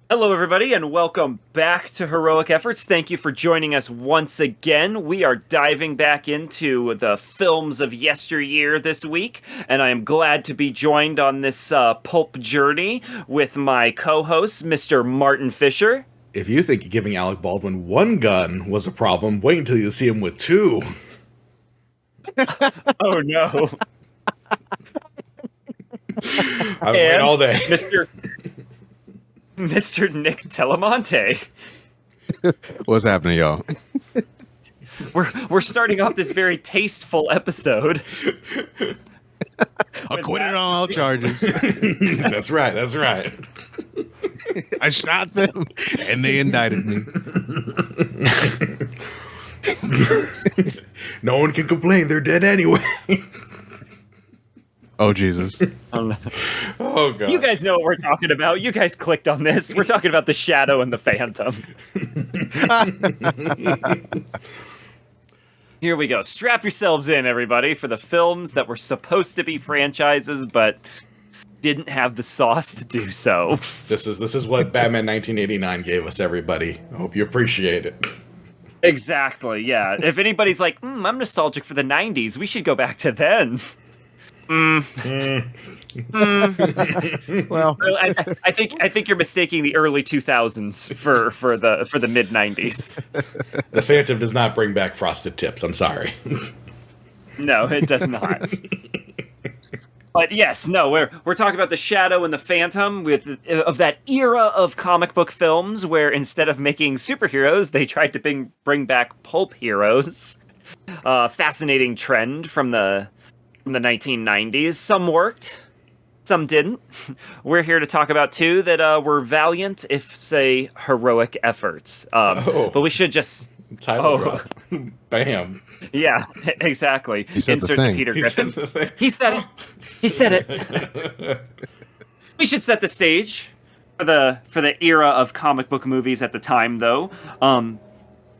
Hello, everybody, and welcome back to Heroic Efforts. Thank you for joining us once again. We are diving back into the films of yesteryear this week, and I am glad to be joined on this pulp journey with my co-host, Mr. Martin Fisher. If you think giving Alec Baldwin one gun was a problem, wait until you see him with two. Oh, no. I've been waiting all day. Mr. Nick Talamante. What's happening, y'all? We're starting off this very tasteful episode. Acquitted on all charges. That's right. That's right. I shot them, and they indicted me. No one can complain. They're dead anyway. Oh, Jesus. Oh, God. You guys know what we're talking about. You guys clicked on this. We're talking about The Shadow and the Phantom. Here we go. Strap yourselves in, everybody, for the films that were supposed to be franchises, but didn't have the sauce to do so. This is what Batman 1989 gave us, everybody. I hope you appreciate it. Exactly, yeah. If anybody's like, I'm nostalgic for the 90s, we should go back to then. Well, I think you're mistaking the early 2000s for the mid 90s. The Phantom does not bring back frosted tips. I'm sorry. No, it does not. But yes, no, we're talking about The Shadow and the Phantom of that era of comic book films where instead of making superheroes, they tried to bring back pulp heroes. Fascinating trend from the 1990s. Some worked, some didn't. We're here to talk about two that were valiant, if say heroic efforts. But we should just Title drop. Bam. Yeah, exactly. Insert the Peter Griffin. He said it. He said it. We should set the stage for the era of comic book movies at the time, though.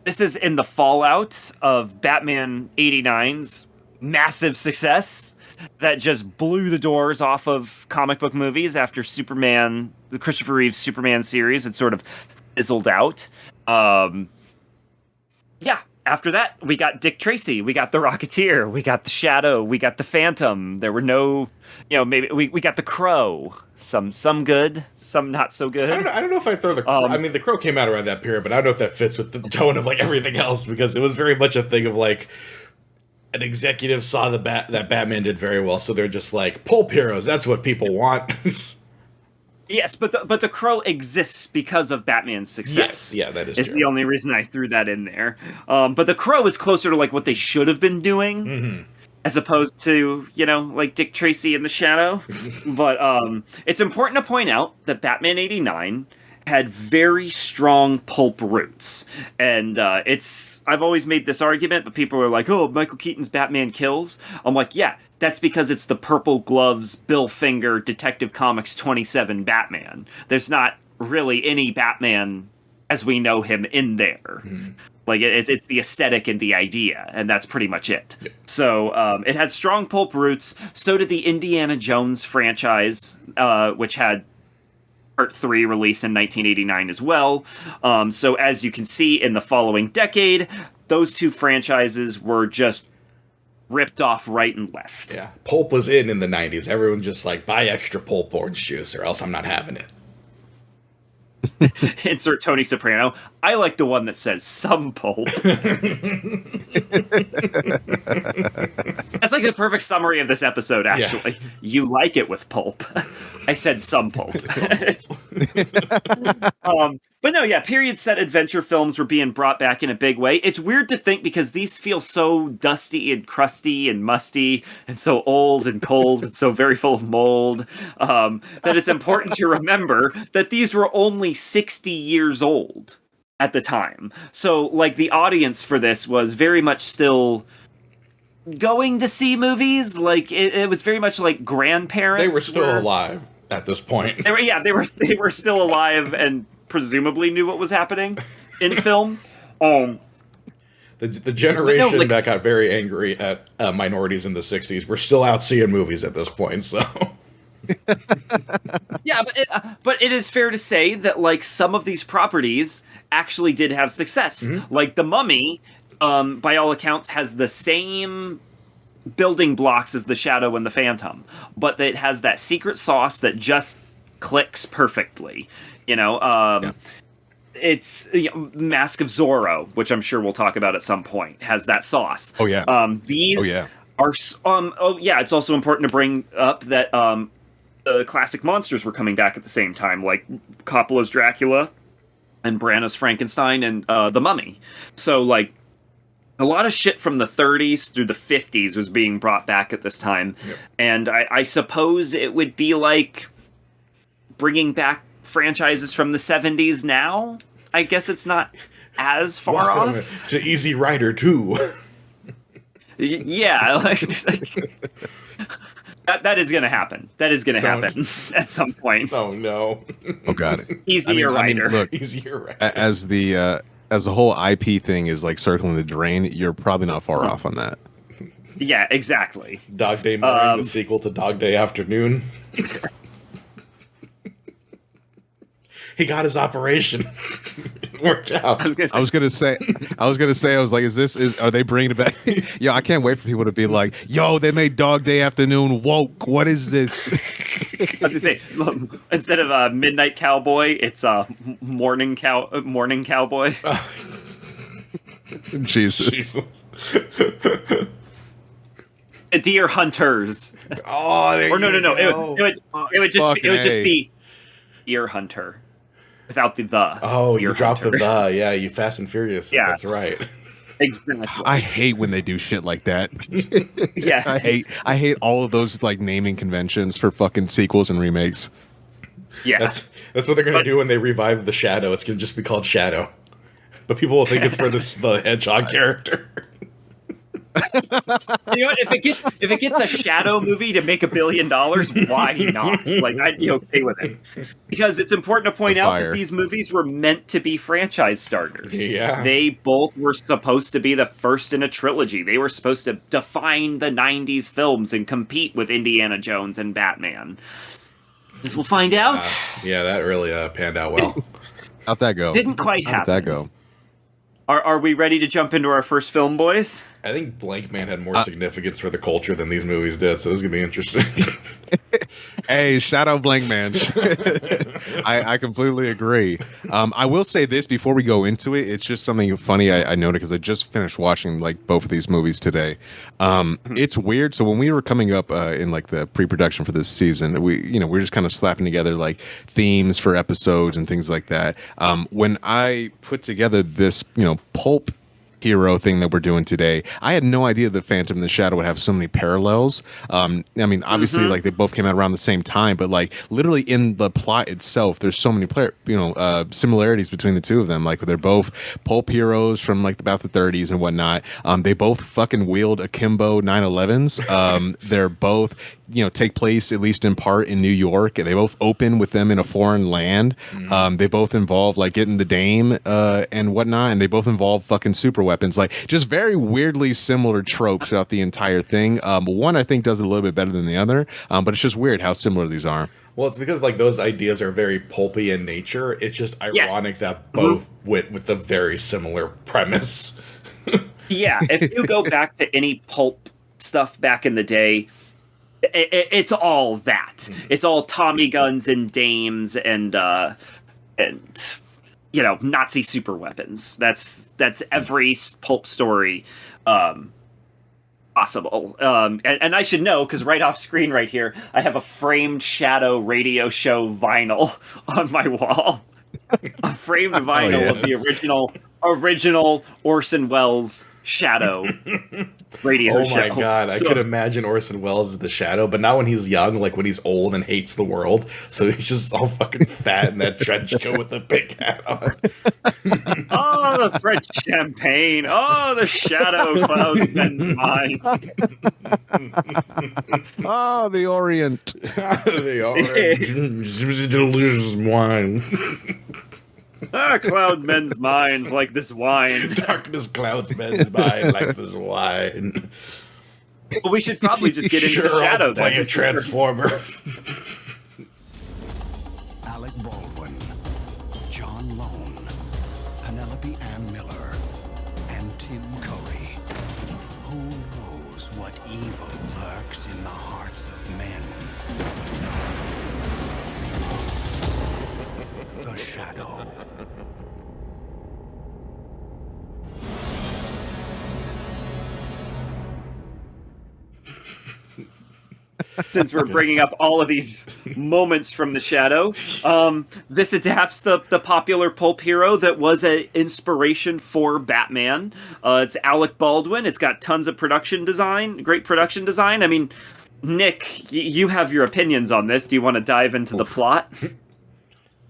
This is in the fallout of Batman '89's massive success that just blew the doors off of comic book movies after Superman, the Christopher Reeve Superman series had sort of fizzled out. Yeah, after that, we got Dick Tracy, we got The Rocketeer, we got The Shadow, we got The Phantom. There were no, maybe we got The Crow. Some good, some not so good. I don't know if I throw The Crow. I mean, The Crow came out around that period, but I don't know if that fits with the tone of like everything else because it was very much a thing of like an executive saw that Batman did very well, so they're just like Pulp Heroes. That's what people want. Yes, but the Crow exists because of Batman's success. Yes, yeah, that is It's true. the only reason I threw that in there. But the Crow is closer to like what they should have been doing, as opposed to like Dick Tracy and The Shadow. But it's important to point out that Batman '89 had very strong pulp roots, and I've always made this argument, but people are like, "Oh, Michael Keaton's Batman kills." I'm like, yeah. That's because it's the Purple Gloves, Bill Finger, Detective Comics 27 Batman. There's not really any Batman as we know him in there. Like, it's the aesthetic and the idea, and that's pretty much it. Yeah. So, it had strong pulp roots. So did the Indiana Jones franchise, which had Part 3 released in 1989 as well. So as you can see in the following decade, those two franchises were just ripped off right and left. Yeah, pulp was in the 90s. Everyone just like, buy extra pulp orange juice or else I'm not having it. Insert Tony Soprano. I like the one that says some pulp. That's like the perfect summary of this episode, actually. Yeah. You like it with pulp. I said some pulp. But no, yeah, period set adventure films were being brought back in a big way. It's weird to think because these feel so dusty and crusty and musty and so old and cold and so very full of mold that it's important to remember that these were only 60 years old at the time. So, like, the audience for this was very much still going to see movies. Like, it was very much like grandparents. They were still alive at this point. They were still alive and presumably knew what was happening in film. The generation that got very angry at minorities in the 60s were still out seeing movies at this point, so... Yeah, but it is fair to say that like some of these properties actually did have success. Like The Mummy, by all accounts, has the same building blocks as The Shadow and The Phantom, but it has that secret sauce that just clicks perfectly. It's Mask of Zorro, which I'm sure we'll talk about at some point, has that sauce. Oh yeah. These are it's also important to bring up that the classic monsters were coming back at the same time, like Coppola's Dracula and Branagh's Frankenstein and The Mummy. So like a lot of shit from the 30s through the 50s was being brought back at this time. And I suppose it would be like bringing back franchises from the 70s now. I guess it's not as far off. To Easy Rider 2. Yeah, that is going to happen. That is going to happen at some point. Oh no! Oh god! Easier Rider. Look, Easier Rider. As the whole IP thing is like circling the drain, you're probably not far off on that. Yeah, exactly. Dog Day Morning, the sequel to Dog Day Afternoon. He got his operation. It worked out. I was gonna say, are they bringing it back? Yo, I can't wait for people to be like, yo, they made Dog Day Afternoon woke. What is this? I was gonna say, instead of Midnight Cowboy, it's Morning Cowboy. Jesus. Deer Hunters. Oh, It would just be Deer Hunter. Without the. Oh, you dropped the. Yeah, you Fast and Furious. Yeah. That's right. Exactly. I hate when they do shit like that. Yeah. I hate all of those like naming conventions for fucking sequels and remakes. Yeah. That's what they're going to do when they revive The Shadow. It's going to just be called Shadow. But people will think it's for the hedgehog character. You know what? If it gets a Shadow movie to make $1 billion, why not? Like, I'd be okay with it. Because it's important to point out that these movies were meant to be franchise starters. Yeah. They both were supposed to be the first in a trilogy. They were supposed to define the 90s films and compete with Indiana Jones and Batman. As we'll find out. Yeah, that really panned out well. How'd that go? Didn't quite happen. How'd that go? Are we ready to jump into our first film, boys? I think Blank Man had more significance for the culture than these movies did, so this is going to be interesting. Hey, shout out Blank Man. I completely agree. I will say this before we go into it. It's just something funny I noted because I just finished watching like both of these movies today. It's weird. So when we were coming up in like the pre-production for this season, we're just kind of slapping together like themes for episodes and things like that. When I put together this, Pulp Hero thing that we're doing today, I had no idea that Phantom and the Shadow would have so many parallels. I mean, obviously, like they both came out around the same time, but like literally in the plot itself, there's so many similarities between the two of them. Like they're both pulp heroes from like about the 30s and whatnot. They both fucking wield akimbo 911s. They're both take place at least in part in New York, and they both open with them in a foreign land. They both involve like getting the dame and whatnot, and they both involve fucking super weapons, like just very weirdly similar tropes throughout the entire thing. One I think does it a little bit better than the other, but it's just weird how similar these are. Well, it's because like those ideas are very pulpy in nature. It's just ironic that both went with the very similar premise. Yeah, if you go back to any pulp stuff back in the day, it's all that. It's all Tommy guns and dames and Nazi super weapons. That's every pulp story possible. And I should know, because right off screen right here, I have a framed Shadow radio show vinyl on my wall. A framed vinyl of the original Orson Welles Shadow radio show. Oh my god, I could imagine Orson Welles as the Shadow, but not when he's young, like when he's old and hates the world. So he's just all fucking fat in that trench coat with the big hat on. Oh, the French champagne. Oh, the shadow clouds men's mind. Oh, the Orient. The Orient. Delicious wine. Cloud men's minds like this wine. Darkness clouds men's mind like this wine. Well, we should probably just get into the Shadow. Play a Transformer. Alec Baldwin, John Lone, Penelope Ann Miller, and Tim Curry. Who knows what evil lurks in the hearts of men? The Shadow. Since we're bringing up all of these moments from The Shadow, this adapts the popular pulp hero that was an inspiration for Batman. It's Alec Baldwin. It's got tons of great production design. I mean, Nick, you have your opinions on this. Do you want to dive into the plot?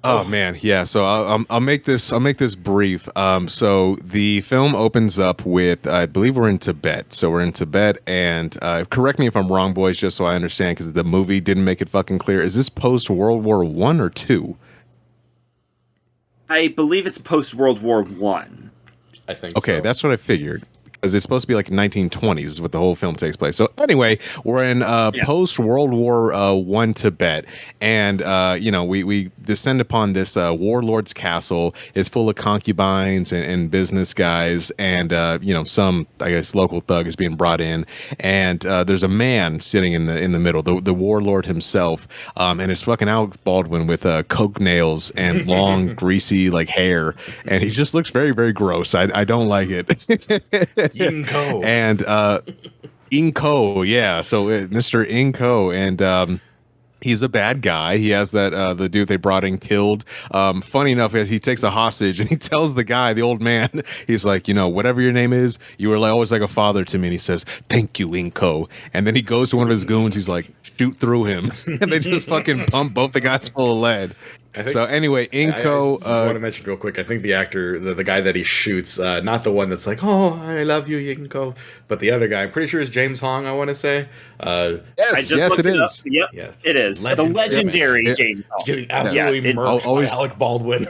Oh man, yeah. So I'll make this brief. So the film opens up with, I believe we're in Tibet. So we're in Tibet, and correct me if I'm wrong, boys, just so I understand, because the movie didn't make it fucking clear. Is this post World War I or II? I believe it's post World War I. I think. Okay, so. that's what I figured. Because it's supposed to be like 1920s is what the whole film takes place. So anyway, we're in post World War I Tibet, and we descend upon this warlord's castle. It's full of concubines and business guys, and some, I guess, local thug is being brought in, and there's a man sitting in the middle, the warlord himself, and it's fucking Alex Baldwin with coke nails and long greasy like hair, and he just looks very, very gross. I don't like it. Inko. And Inko, yeah. So Mr. Inko, and he's a bad guy. He has that the dude they brought in killed. Funny enough, as he takes a hostage and he tells the guy, the old man, he's like, whatever your name is, you were always like a father to me. And he says, "Thank you, Inko." And then he goes to one of his goons. He's like, "Shoot through him," and they just fucking pump both the guys full of lead. So anyway, Inko. I just want to mention real quick. I think the actor, the guy that he shoots, not the one that's like, "Oh, I love you, Inko," but the other guy. I'm pretty sure is James Hong. I want to say. Yes, it is. Yep, yeah. It is the legendary James Hong. Getting absolutely murked by Alec Baldwin.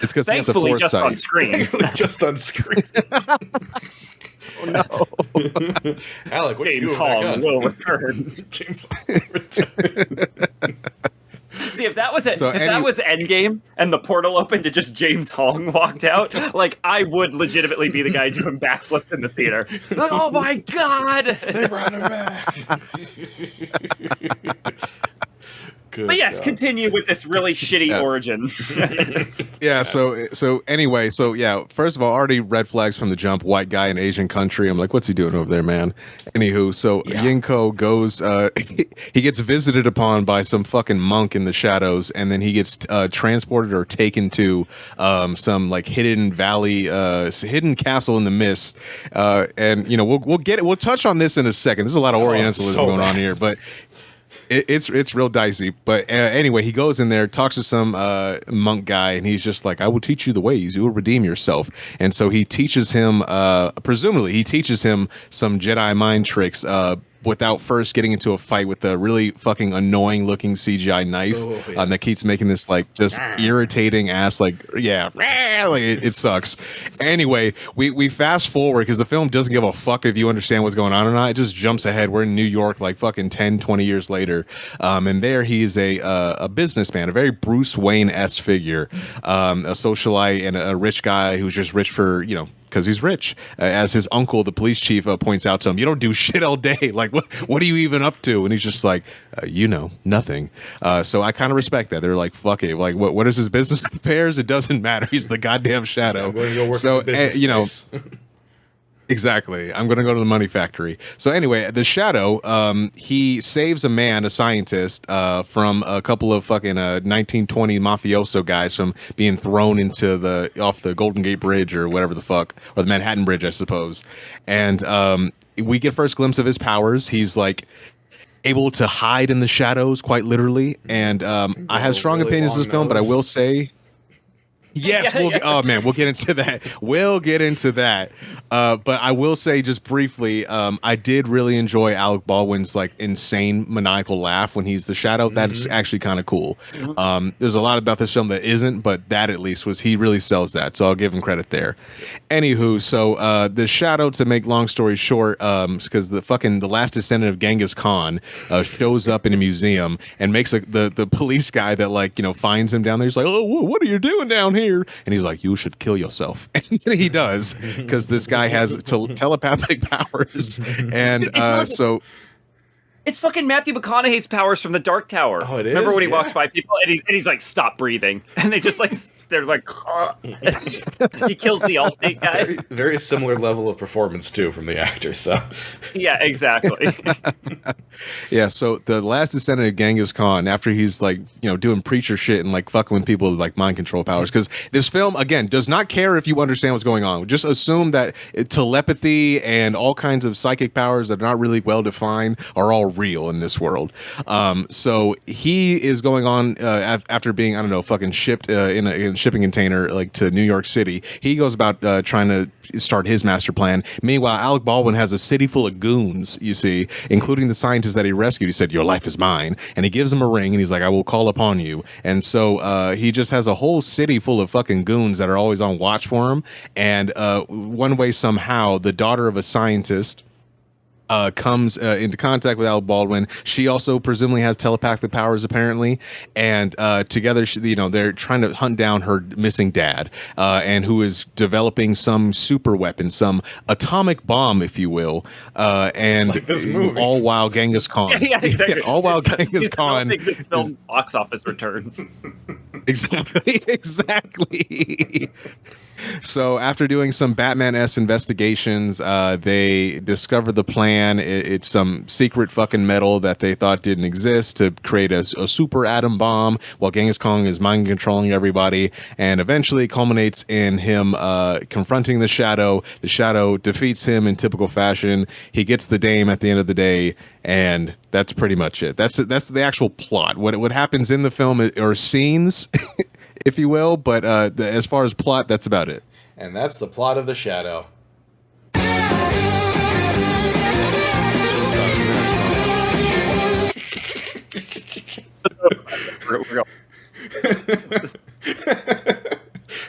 It's because thankfully just on screen. Just on screen. Oh no, Alec, what James Hong will return. James Hong will return. See, if that was that was Endgame and the portal opened and just James Hong walked out, like I would legitimately be the guy doing backflips in the theater. Like, oh my god! They brought him back. But yes, continue with this really shitty origin. Yeah. So anyway, first of all, already red flags from the jump. White guy in Asian country. I'm like, what's he doing over there, man? Anywho, so Yinko goes. He gets visited upon by some fucking monk in the shadows, and then he gets transported or taken to some like hidden valley, hidden castle in the mist. And we'll touch on this in a second. There's a lot of Orientalism going on here, but. It's real dicey, but anyway, he goes in there, talks to some monk guy, and he's just like, "I will teach you the ways. You will redeem yourself." And so he teaches him, presumably, he teaches him some Jedi mind tricks without first getting into a fight with the really fucking annoying looking CGI knife that keeps making this like just irritating ass like it sucks. Anyway, we fast forward because the film doesn't give a fuck if you understand what's going on or not. It just jumps ahead. We're in New York like fucking 10-20 years later, and there he's a businessman, a very Bruce Wayne-esque figure, a socialite and a rich guy who's just rich for because he's rich. As his uncle, the police chief, points out to him, "You don't do shit all day. Like, what are you even up to?" And he's just like, nothing. So I kind of respect that. They're like, fuck it. Like, what is his business affairs? It doesn't matter. He's the goddamn Shadow. I'm going to go work in the business place. Exactly. I'm going to go to the money factory. So anyway, the Shadow, he saves a man, a scientist, from a couple of fucking 1920 mafioso guys from being thrown into off the Golden Gate Bridge or whatever the fuck, or the Manhattan Bridge, I suppose. And we get first glimpse of his powers. He's like able to hide in the shadows, quite literally. And I have strong opinions of this film, but I will say... Yes, oh man, we'll get into that. We'll get into that. But I will say just briefly, I did really enjoy Alec Baldwin's like insane maniacal laugh when he's the Shadow. That's actually kind of cool. There's a lot about this film that isn't, but that at least he really sells that. So I'll give him credit there. Anywho, so the Shadow, to make long story short, because the last descendant of Genghis Khan shows up in a museum and makes the police guy that finds him down there. He's like, oh, what are you doing down here? And he's like, you should kill yourself. And he does, because this guy has telepathic powers. And it's fucking Matthew McConaughey's powers from the Dark Tower. Oh, it is. Remember when he walks by people and he's like, stop breathing, and they just they're like, he kills the Allstate guy. Very, very similar level of performance too from the actor. So yeah, exactly. Yeah, so the last descendant of Genghis Khan, after he's doing preacher shit and fucking with people with mind control powers, because this film again does not care if you understand what's going on. Just assume that telepathy and all kinds of psychic powers that are not really well defined are all real in this world. So he is going on after being fucking shipped in a shipping container to New York City. He goes about trying to start his master plan. Meanwhile, Alec Baldwin has a city full of goons, you see, including the scientist that he rescued. He said, your life is mine. And he gives him a ring and he's like, I will call upon you. And so he just has a whole city full of fucking goons that are always on watch for him. And one way, somehow, the daughter of a scientist comes into contact with Alec Baldwin. She also presumably has telepathic powers, apparently, and together, they're trying to hunt down her missing dad, and who is developing some super weapon, some atomic bomb, if you will, and like this movie. All while Genghis Khan, yeah, exactly. all while Genghis Khan, this film's box office returns. Exactly. So after doing some Batman-esque investigations, they discover the plan. It's some secret fucking metal that they thought didn't exist to create a super atom bomb while Genghis Khan is mind controlling everybody, and eventually it culminates in him confronting the Shadow. The Shadow defeats him in typical fashion. He gets the dame at the end of the day, and that's pretty much it. That's the actual plot. What happens in the film are scenes, if you will, but as far as plot, that's about it. And that's the plot of The Shadow.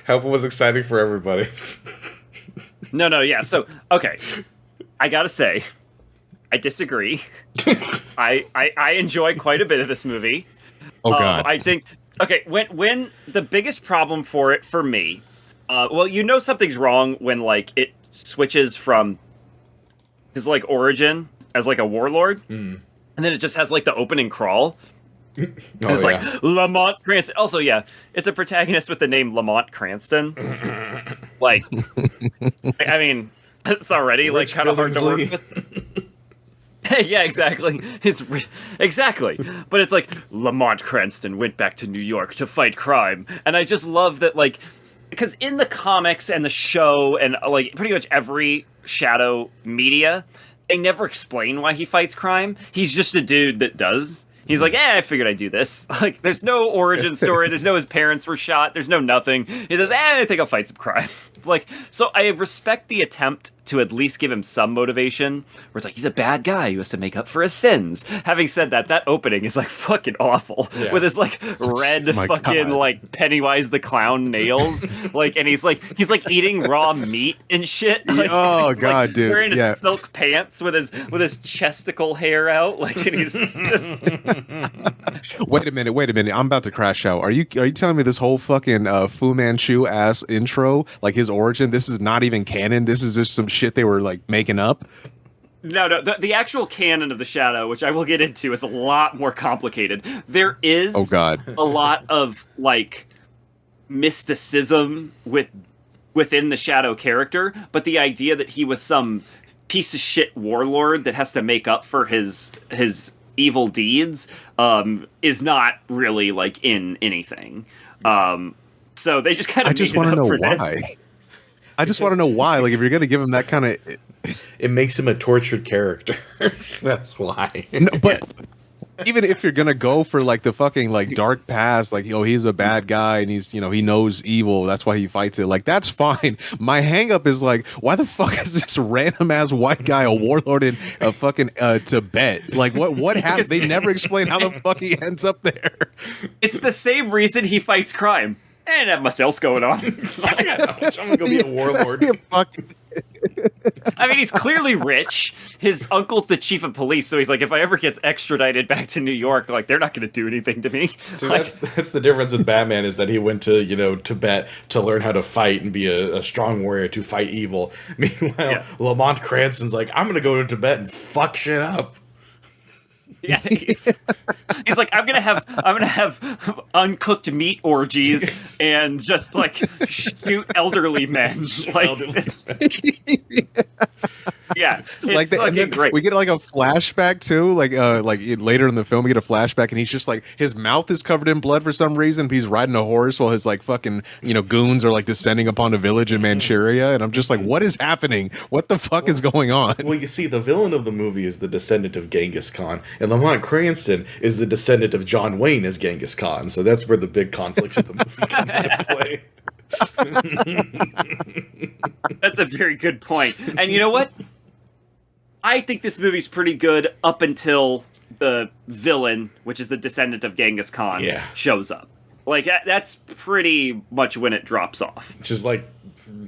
Hope it was exciting for everybody. No, yeah. So, okay, I gotta say, I disagree. I enjoy quite a bit of this movie. Oh God, I think. Okay, when the biggest problem for it for me, something's wrong when it switches from his origin as a warlord, and then it just has the opening crawl. It's Lamont Cranston. Also, yeah, it's a protagonist with the name Lamont Cranston. I mean, it's already kind of hard to work with. Yeah, exactly. Exactly. But it's Lamont Cranston went back to New York to fight crime. And I just love that, because in the comics and the show and, pretty much every Shadow media, they never explain why he fights crime. He's just a dude that does. He's like, I figured I'd do this. There's no origin story. There's no his parents were shot. There's no nothing. He says, I think I'll fight some crime. So I respect the attempt to at least give him some motivation, where it's he's a bad guy who has to make up for his sins. Having said that, that opening is fucking awful, with his red fucking God. Pennywise the clown nails, and he's eating raw meat and shit. Oh God, dude, wearing his silk pants with his chesticle hair out, and he's just. Wait a minute! I'm about to crash out. Are you telling me this whole fucking Fu Manchu ass intro, his origin? This is not even canon. This is just some shit they were making up. No, the actual canon of the Shadow, which I will get into, is a lot more complicated. There is a lot of mysticism within the Shadow character, but the idea that he was some piece of shit warlord that has to make up for his evil deeds is not really in anything. So they just kind of. I just want to know why. I just want to know why. If you're going to give him that kind of, it makes him a tortured character. That's why. No, but even if you're gonna go for like the fucking like dark past, like he's a bad guy and he's he knows evil, that's why he fights it. Like that's fine. My hang up is like, why the fuck is this random ass white guy a warlord in fucking Tibet? Like what happened? They never explain how the fuck he ends up there. It's the same reason he fights crime. And that much else going on. I'm gonna go be a warlord. I mean, he's clearly rich. His uncle's the chief of police, so he's like, if I ever gets extradited back to New York, like they're not going to do anything to me. So like, that's the difference with Batman, is that he went to Tibet to learn how to fight and be a strong warrior to fight evil. Meanwhile, Lamont Cranston's like, I'm gonna go to Tibet and fuck shit up. Yeah, he's like, I'm gonna have uncooked meat orgies and just like shoot elderly men. Like, yeah, it's like fucking great. We get like a flashback too, like later in the film we get a flashback and he's just like, his mouth is covered in blood for some reason. He's riding a horse while his like fucking goons are like descending upon a village in Manchuria, and I'm just like, what is happening? What the fuck is going on? Well, you see, the villain of the movie is the descendant of Genghis Khan, and Lamont Cranston is the descendant of John Wayne as Genghis Khan. So that's where the big conflict of the movie comes into play. That's a very good point. And you know what? I think this movie's pretty good up until the villain, which is the descendant of Genghis Khan, shows up. Like, that's pretty much when it drops off. Which is like,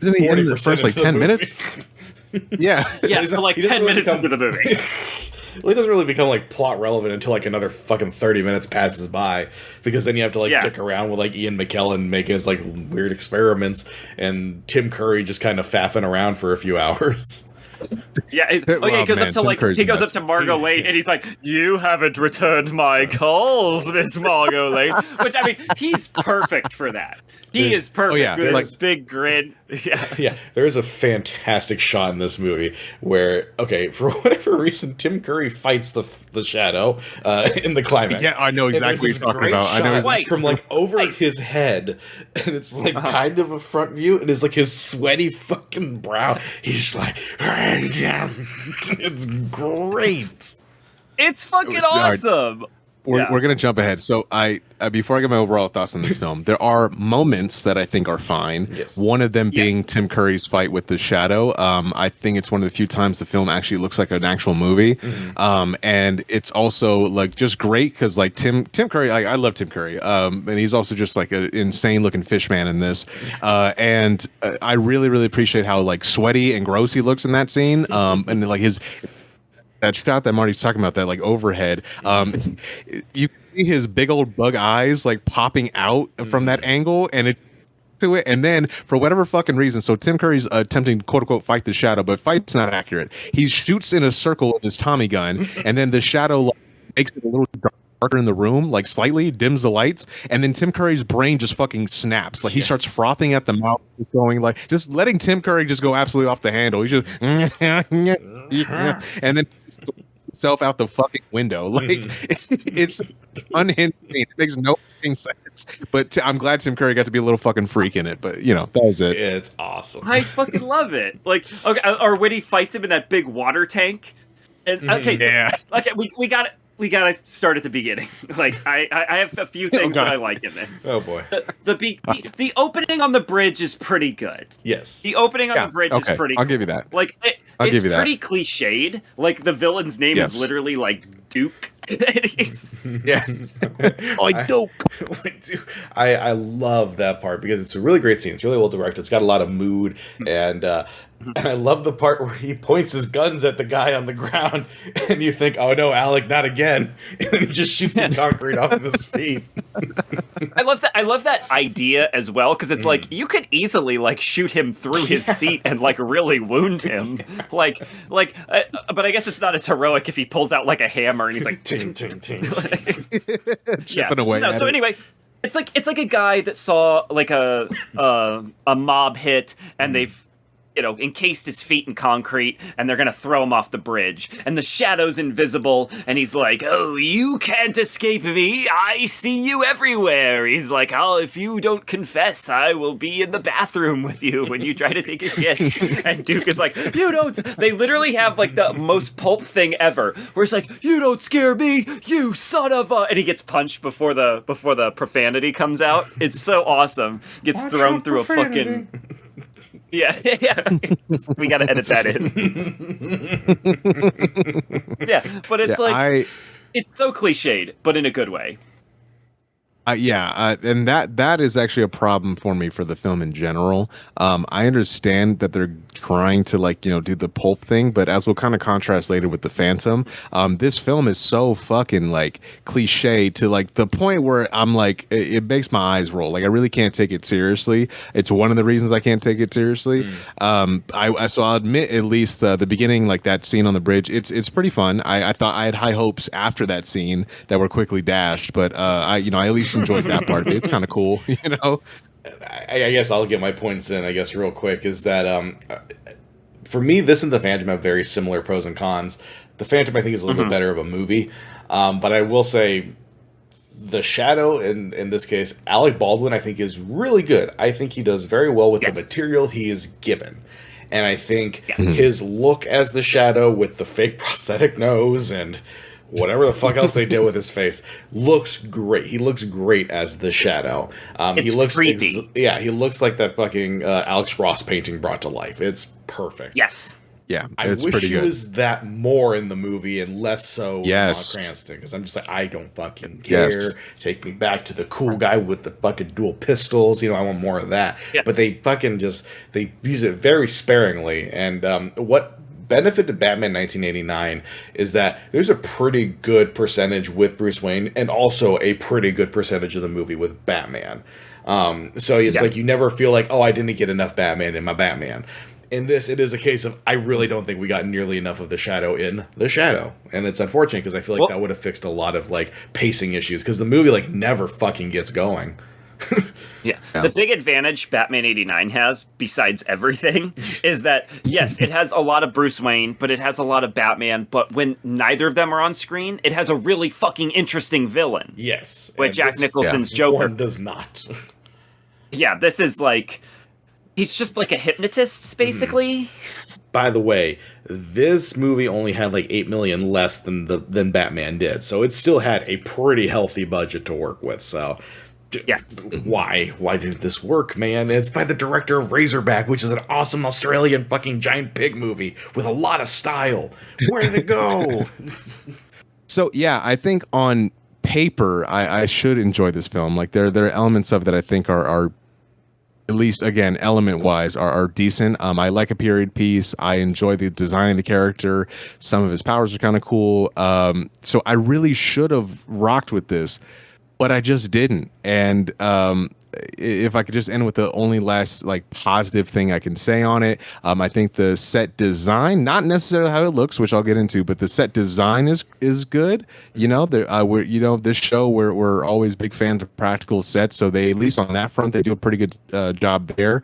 isn't he in the first like 10 minutes? Yeah. Yeah, so like 10 minutes into the movie. Well, it doesn't really become like plot relevant until like another fucking 30 minutes passes by, because then you have to like dick around with like Ian McKellen making his like weird experiments and Tim Curry just kind of faffing around for a few hours. Yeah, he goes up to Margot Lane and he's like, "You haven't returned my calls, Miss Margot Lane." Which, I mean, he's perfect for that. He is perfect with his big grin. Yeah, there is a fantastic shot in this movie where, okay, for whatever reason, Tim Curry fights the Shadow in the climax. Yeah, I know exactly what you're talking about. I know from like over his head, and it's like kind of a front view, and it's like his sweaty fucking brow. He's like, it's great. It's fucking awesome. We're gonna jump ahead. So before I get my overall thoughts on this film, there are moments that I think are fine. Yes. One of them being Tim Curry's fight with the Shadow. I think it's one of the few times the film actually looks like an actual movie. Mm-hmm. And it's also like just great because like Tim Curry, I love Tim Curry. And he's also just like an insane looking fish man in this. And I really, really appreciate how like sweaty and gross he looks in that scene. And like that shot that Marty's talking about, that like overhead, you see his big old bug eyes like popping out from that angle, and and then for whatever fucking reason, so Tim Curry's attempting to quote unquote fight the Shadow, but fight's not accurate. He shoots in a circle with his Tommy gun, and then the Shadow like, makes it a little darker in the room, like slightly dims the lights, and then Tim Curry's brain just fucking snaps. Like he starts frothing at the mouth, going like just letting Tim Curry just go absolutely off the handle. He's just and then self out the fucking window. Like it's unhinged. It makes no fucking sense. But I'm glad Tim Curry got to be a little fucking freak in it. But that was it. It's awesome. I fucking love it. Like, okay, or when he fights him in that big water tank. And we got it. We gotta start at the beginning. Like I have a few things that I like in this. Oh boy, the opening on the bridge is pretty good. Yes, the opening on the bridge is pretty. I'll give you that. Like it's pretty cliched. Like the villain's name is literally like Duke. Like Duke. I love that part because it's a really great scene. It's really well directed. It's got a lot of mood and I love the part where he points his guns at the guy on the ground, and you think, "Oh no, Alec, not again!" And then he just shoots the concrete off of his feet. I love that. I love that idea as well because it's like you could easily like shoot him through his feet and like really wound him. But I guess it's not as heroic if he pulls out like a hammer and he's like ting ting ting, chipping away. No, so anyway. It's like a guy that saw like a mob hit and they've encased his feet in concrete, and they're gonna throw him off the bridge. And the Shadow's invisible, and he's like, "Oh, you can't escape me. I see you everywhere." He's like, "Oh, if you don't confess, I will be in the bathroom with you when you try to take a shit." And Duke is like, "You don't." They literally have like the most pulp thing ever, where it's like, "You don't scare me, you son of a," and he gets punched before the profanity comes out. It's so awesome. Gets thrown through a fucking. Yeah. We gotta edit that in. Yeah, but it's it's so cliched, but in a good way. And that is actually a problem for me for the film in general. I understand that they're trying to do the pulp thing, but as we'll kind of contrast later with the Phantom, this film is so fucking cliche to the point where I'm it makes my eyes roll. I really can't take it seriously. It's one of the reasons I can't take it seriously. So I'll admit, at least the beginning, that scene on the bridge, it's pretty fun. I thought I had high hopes after that scene that were quickly dashed, but I at least enjoyed that part of it. It's kind of cool, I guess I'll get my points in, real quick, is that for me, this and The Phantom have very similar pros and cons. The Phantom, I think, is a little bit better of a movie, but I will say The Shadow, in this case, Alec Baldwin, I think, is really good. I think he does very well with the material he is given. And I think his look as the Shadow with the fake prosthetic nose and whatever the fuck else they did with his face looks great. He looks great as the Shadow. He looks creepy. He looks like that fucking Alex Ross painting brought to life. It's perfect. Yes. Yeah, I wish he was that more in the movie and less so Cranston, because I'm just I don't fucking care. Yes. Take me back to the cool guy with the fucking dual pistols. I want more of that. Yeah. But they fucking they use it very sparingly. And what benefited Batman 1989 is that there's a pretty good percentage with Bruce Wayne and also a pretty good percentage of the movie with Batman. So it's you never feel I didn't get enough Batman in my Batman. In this, it is a case of I really don't think we got nearly enough of the Shadow in the Shadow, and it's unfortunate because I feel that would have fixed a lot of pacing issues because the movie never fucking gets going. Yeah. The big advantage Batman 89 has, besides everything, is that, yes, it has a lot of Bruce Wayne, but it has a lot of Batman, but when neither of them are on screen, it has a really fucking interesting villain. Yes. With Jack Nicholson's Joker. One does not. Yeah, this is he's just a hypnotist, basically. By the way, this movie only had $8 million less than Batman did, so it still had a pretty healthy budget to work with, so... Yeah. Why didn't this work, man? It's by the director of Razorback, which is an awesome Australian fucking giant pig movie with a lot of style. Where did it go? So yeah, I think on paper I should enjoy this film. There are elements of it that I think are at least, again, element-wise, are decent. I like a period piece. I enjoy the design of the character. Some of his powers are kind of cool. So I really should have rocked with this, but I just didn't. And if I could just end with the only last positive thing I can say on it, I think the set design, not necessarily how it looks, which I'll get into, but the set design is good. This show we're always big fans of practical sets, so they, at least on that front, they do a pretty good job there.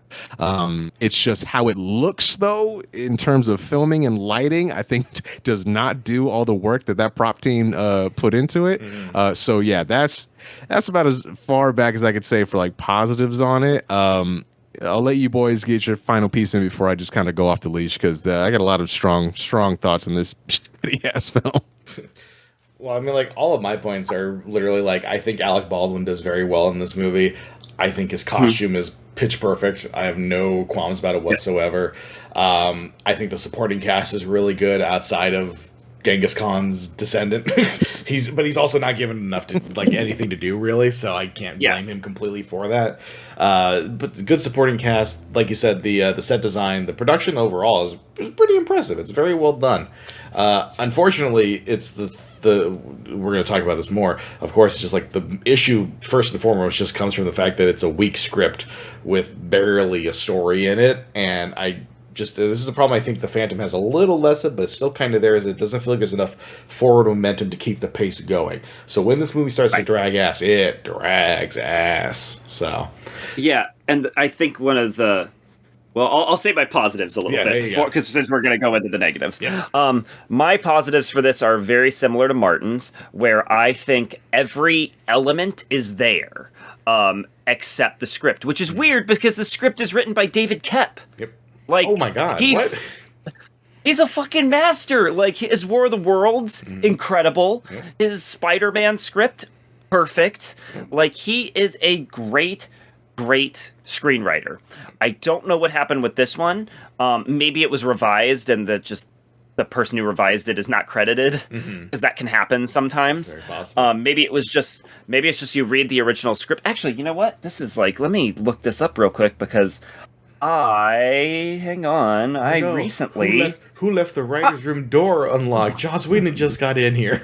It's just how it looks though, in terms of filming and lighting, I think does not do all the work that prop team put into it. So yeah, that's about as far back as I could say for positives on it. I'll let you boys get your final piece in before I just kind of go off the leash, because I got a lot of strong thoughts on this shitty ass film. Well, I mean, all of my points are literally I think Alec Baldwin does very well in this movie. I think his costume is pitch perfect. I have no qualms about it whatsoever. I think the supporting cast is really good outside of Genghis Khan's descendant. But he's also not given enough to anything to do really, so I can't blame him completely for that. But the good supporting cast, like you said, the set design, the production overall is pretty impressive. It's very well done. Unfortunately, it's the we're going to talk about this more. Of course, it's just the issue first and foremost just comes from the fact that it's a weak script with barely a story in it, and this is a problem I think the Phantom has a little less of, but it's still kind of there, is it doesn't feel like there's enough forward momentum to keep the pace going. So when this movie starts to drag ass, it drags ass. So yeah, and I think one of the Well, I'll say my positives a little bit because since we're going to go into the negatives. Yeah. My positives for this are very similar to Martin's, where I think every element is there, except the script, which is weird because the script is written by David Koepp. Yep. Like, oh my god, what? He's a fucking master. Like, his War of the Worlds, incredible. Yep. His Spider-Man script, perfect. Like, he is a great screenwriter. I don't know what happened with this one. Maybe it was revised and the person who revised it is not credited, because that can happen sometimes. Very possible. Maybe it's just you read the original script. Actually, you know what? This is like, let me look this up real quick because recently who left the writer's room door unlocked? Joss Whedon just got in here.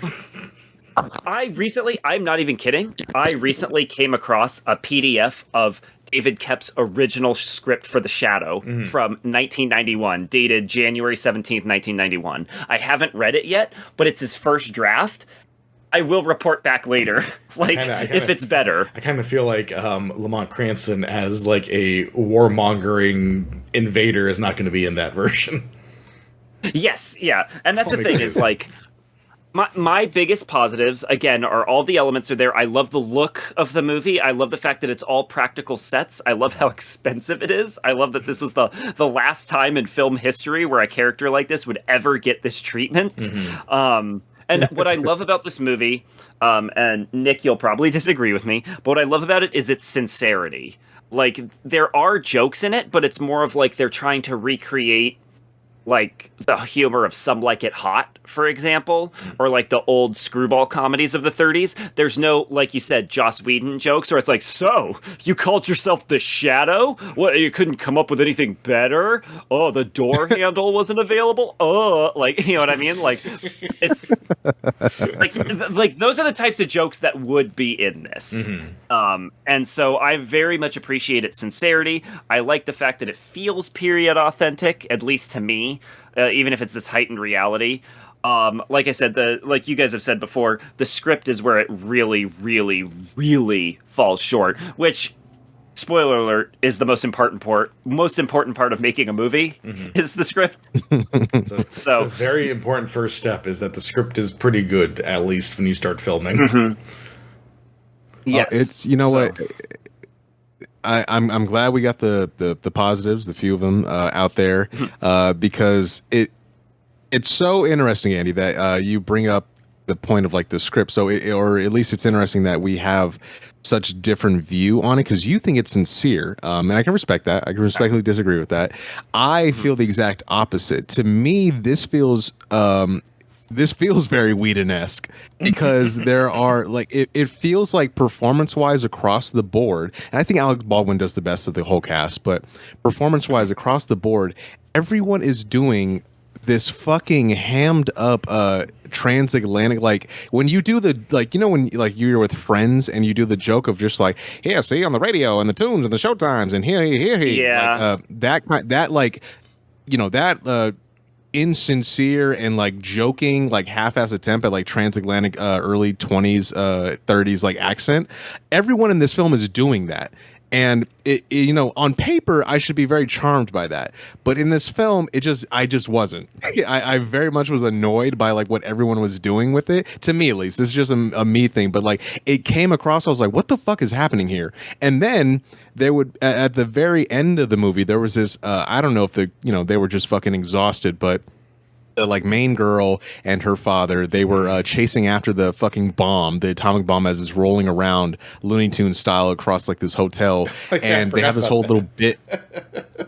I'm not even kidding. I recently came across a PDF of David Koepp's original script for The Shadow from 1991, dated January 17th, 1991. I haven't read it yet, but it's his first draft. I will report back later, if it's better. I kind of feel like Lamont Cranston as like a warmongering invader is not going to be in that version. Yes, yeah. And that's the thing is, like, my biggest positives, again, are all the elements are there. I love the look of the movie. I love the fact that it's all practical sets. I love how expensive it is. I love that this was the last time in film history where a character like this would ever get this treatment. And what I love about this movie, and Nick, you'll probably disagree with me, but what I love about it is its sincerity. Like, there are jokes in it, but it's more of like they're trying to recreate like the humor of Some Like It Hot, for example, or like the old screwball comedies of the 30s. There's no, like you said, Joss Whedon jokes where it's like, so you called yourself the Shadow? What, you couldn't come up with anything better? Oh, the door handle wasn't available? Oh, like, you know what I mean? Like, it's like those are the types of jokes that would be in this. And so I very much appreciate its sincerity. I like the fact that it feels period authentic, at least to me. Even if it's this heightened reality. Like I said, like you guys have said before, the script is where it really, really, really falls short, which, spoiler alert, is the most important part of making a movie is the script. It's a very important first step, is that the script is pretty good, at least when you start filming. Yes. It's, you know what? I'm glad we got the positives, the few of them out there, because it's so interesting, Andy, that you bring up the point of like the script. So, or at least it's interesting that we have such different view on it, because you think it's sincere, and I can respect that. I can respectfully disagree with that. I feel the exact opposite. To me, this feels very Whedon-esque, because there are like it feels like performance-wise across the board, and I think Alec Baldwin does the best of the whole cast, but performance-wise across the board, everyone is doing this fucking hammed up transatlantic, like when you do the, like, you know, when like you're with friends and you do the joke of just like, yeah, see on the radio and the tunes and the show times and here, yeah, like, that like, you know, that insincere and like joking, like half-ass attempt at like transatlantic early 20s 30s like accent. Everyone in this film is doing that, and it, you know, on paper I should be very charmed by that, but in this film I just wasn't. I very much was annoyed by like what everyone was doing with it. To me, at least, this is just a me thing, but like it came across, I was like, what the fuck is happening here? And then there would, at the very end of the movie, there was this, I don't know if they were just fucking exhausted, but the like main girl and her father, they were chasing after the fucking bomb, the atomic bomb, as it's rolling around Looney Tunes style across like this hotel. And they have this whole little bit.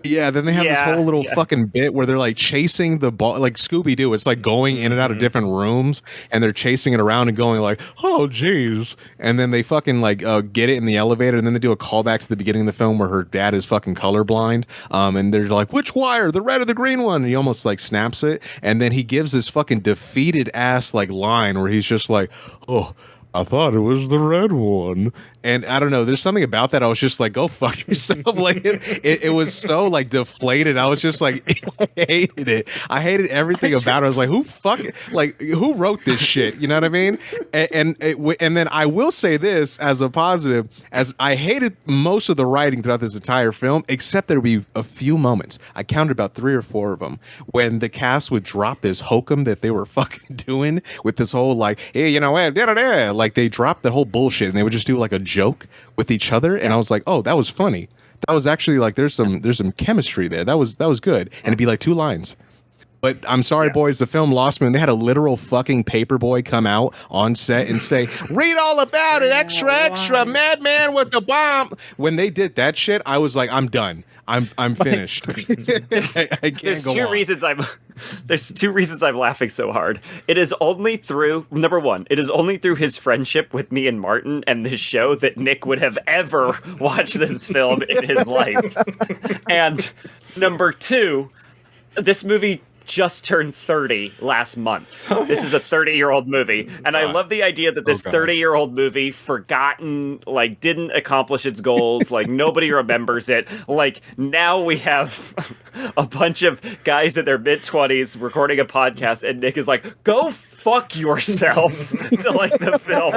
Yeah, then they have this whole little fucking bit where they're like chasing the ball, like Scooby-Doo. It's like going in and out of different rooms, and they're chasing it around and going like, oh geez. And then they fucking like get it in the elevator, and then they do a callback to the beginning of the film where her dad is fucking colorblind. And they're like, which wire, the red or the green one? And he almost like snaps it. And then he gives this fucking defeated ass like line where he's just like, oh, I thought it was the red one. And I don't know, there's something about that. I was just like, go fuck yourself. Like it was so like deflated. I was just like, I hated it. I hated everything about it. I was like, who wrote this shit? You know what I mean? And then I will say this as a positive, as I hated most of the writing throughout this entire film, except there would be a few moments. I counted about 3 or 4 of them when the cast would drop this hokum that they were fucking doing with this whole like, hey, you know what, like they dropped that whole bullshit and they would just do like a joke with each other, and I was like, oh, that was funny. That was actually like there's some chemistry there. That was good, and it'd be like 2 lines. But I'm sorry, boys, the film lost me. And they had a literal fucking paperboy come out on set and say, read all about it, extra, madman with the bomb. When they did that shit, I was like, I'm done. I'm finished. I can't there's go two on. reasons there's 2 reasons I'm laughing so hard. It is only through number 1, it is only through his friendship with me and Martin and this show that Nick would have ever watched this film in his life. And number 2, this movie just turned 30 last month. This is a 30-year-old movie. And I love the idea that this 30-year-old movie forgotten, like, didn't accomplish its goals. Like, nobody remembers it. Like, now we have a bunch of guys in their mid-20s recording a podcast, and Nick is like, go fuck yourself to, like, the film.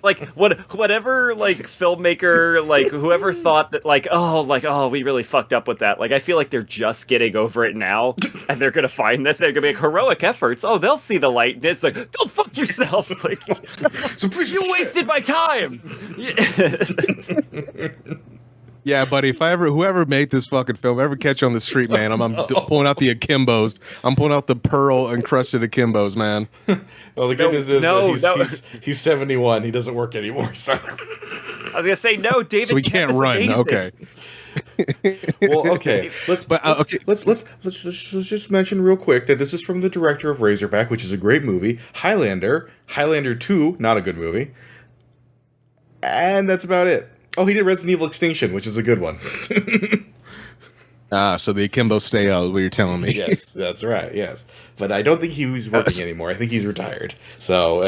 Like, whatever, like, filmmaker, like, whoever thought that, oh, we really fucked up with that. Like, I feel like they're just getting over it now, and they're gonna find this, they're gonna be like, heroic efforts, oh, they'll see the light, and it's like, go fuck yourself! Like, you wasted my time! Yeah, buddy, if whoever made this fucking film ever catch you on the street, man, I'm pulling out the akimbos. I'm pulling out the pearl encrusted akimbos, man. Well, the good news is he's 71. He doesn't work anymore. So I was gonna say no, David. So he can't run. Amazing. Okay. Well, okay. Let's just mention real quick that this is from the director of Razorback, which is a great movie. Highlander 2, not a good movie. And that's about it. Oh, he did Resident Evil Extinction, which is a good one. So the akimbo stay out, what you're telling me. Yes, that's right, yes. But I don't think he's working anymore. I think he's retired. So,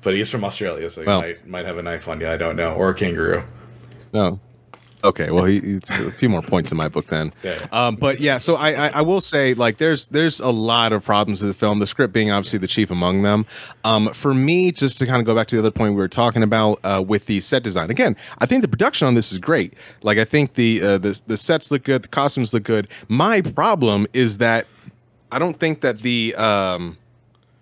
but he's from Australia, so he might have a knife on you, I don't know. Or a kangaroo. No. Okay, well, it's a few more points in my book then. Yeah. But yeah, so I will say, like, there's a lot of problems with the film, the script being obviously the chief among them. For me, just to kind of go back to the other point we were talking about with the set design. Again, I think the production on this is great. Like, I think the sets look good, the costumes look good. My problem is that I don't think that the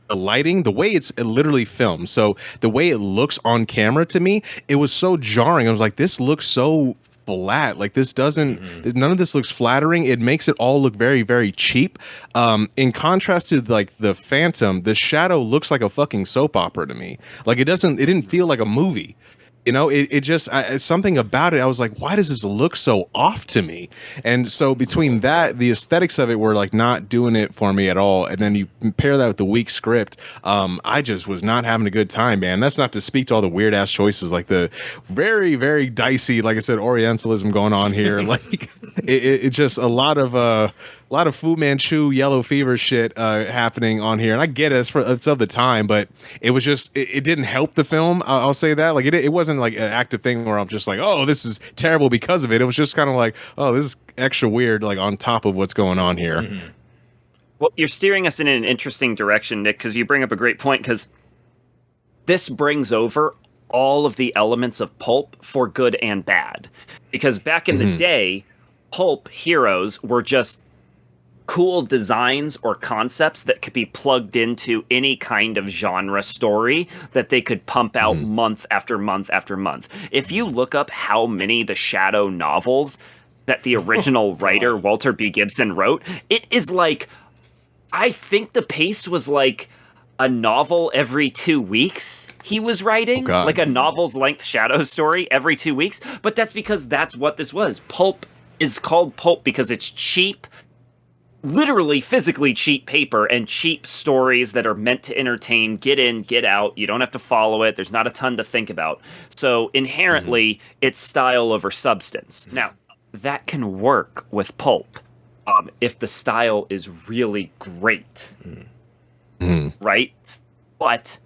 lighting, the way it's literally filmed, so the way it looks on camera to me, it was so jarring. I was like, this looks so flat. Like, this doesn't, none of this looks flattering. It makes it all look very, very cheap. In contrast to like the Phantom, the Shadow looks like a fucking soap opera to me. Like, it didn't feel like a movie. You know, it just, something about it, I was like, why does this look so off to me? And so between that, the aesthetics of it were like not doing it for me at all. And then you pair that with the weak script, I just was not having a good time, man. That's not to speak to all the weird ass choices, like the very, very dicey, like I said, Orientalism going on here. Like, it just a lot of Fu Manchu yellow fever shit happening on here, and I get it, it's of the time, but it was just it didn't help the film. I'll say that. Like, it wasn't like an active thing where I'm just like, oh, this is terrible because of it. It was just kind of like, oh, this is extra weird, like on top of what's going on here. Mm-hmm. Well, you're steering us in an interesting direction, Nick, because you bring up a great point, because this brings over all of the elements of Pulp for good and bad. Because back in the day, Pulp Heroes were just cool designs or concepts that could be plugged into any kind of genre story that they could pump out month after month after month. If you look up how many the Shadow novels that the original writer Walter B. Gibson wrote, it is like, I think the pace was like a novel every 2 weeks he was writing, like a novel's length Shadow story every 2 weeks. But that's because that's what this was. Pulp is called Pulp because it's cheap, literally physically cheap paper and cheap stories that are meant to entertain, get in, get out. You don't have to follow it. There's not a ton to think about. So inherently, it's style over substance. Now, that can work with Pulp if the style is really great, right? But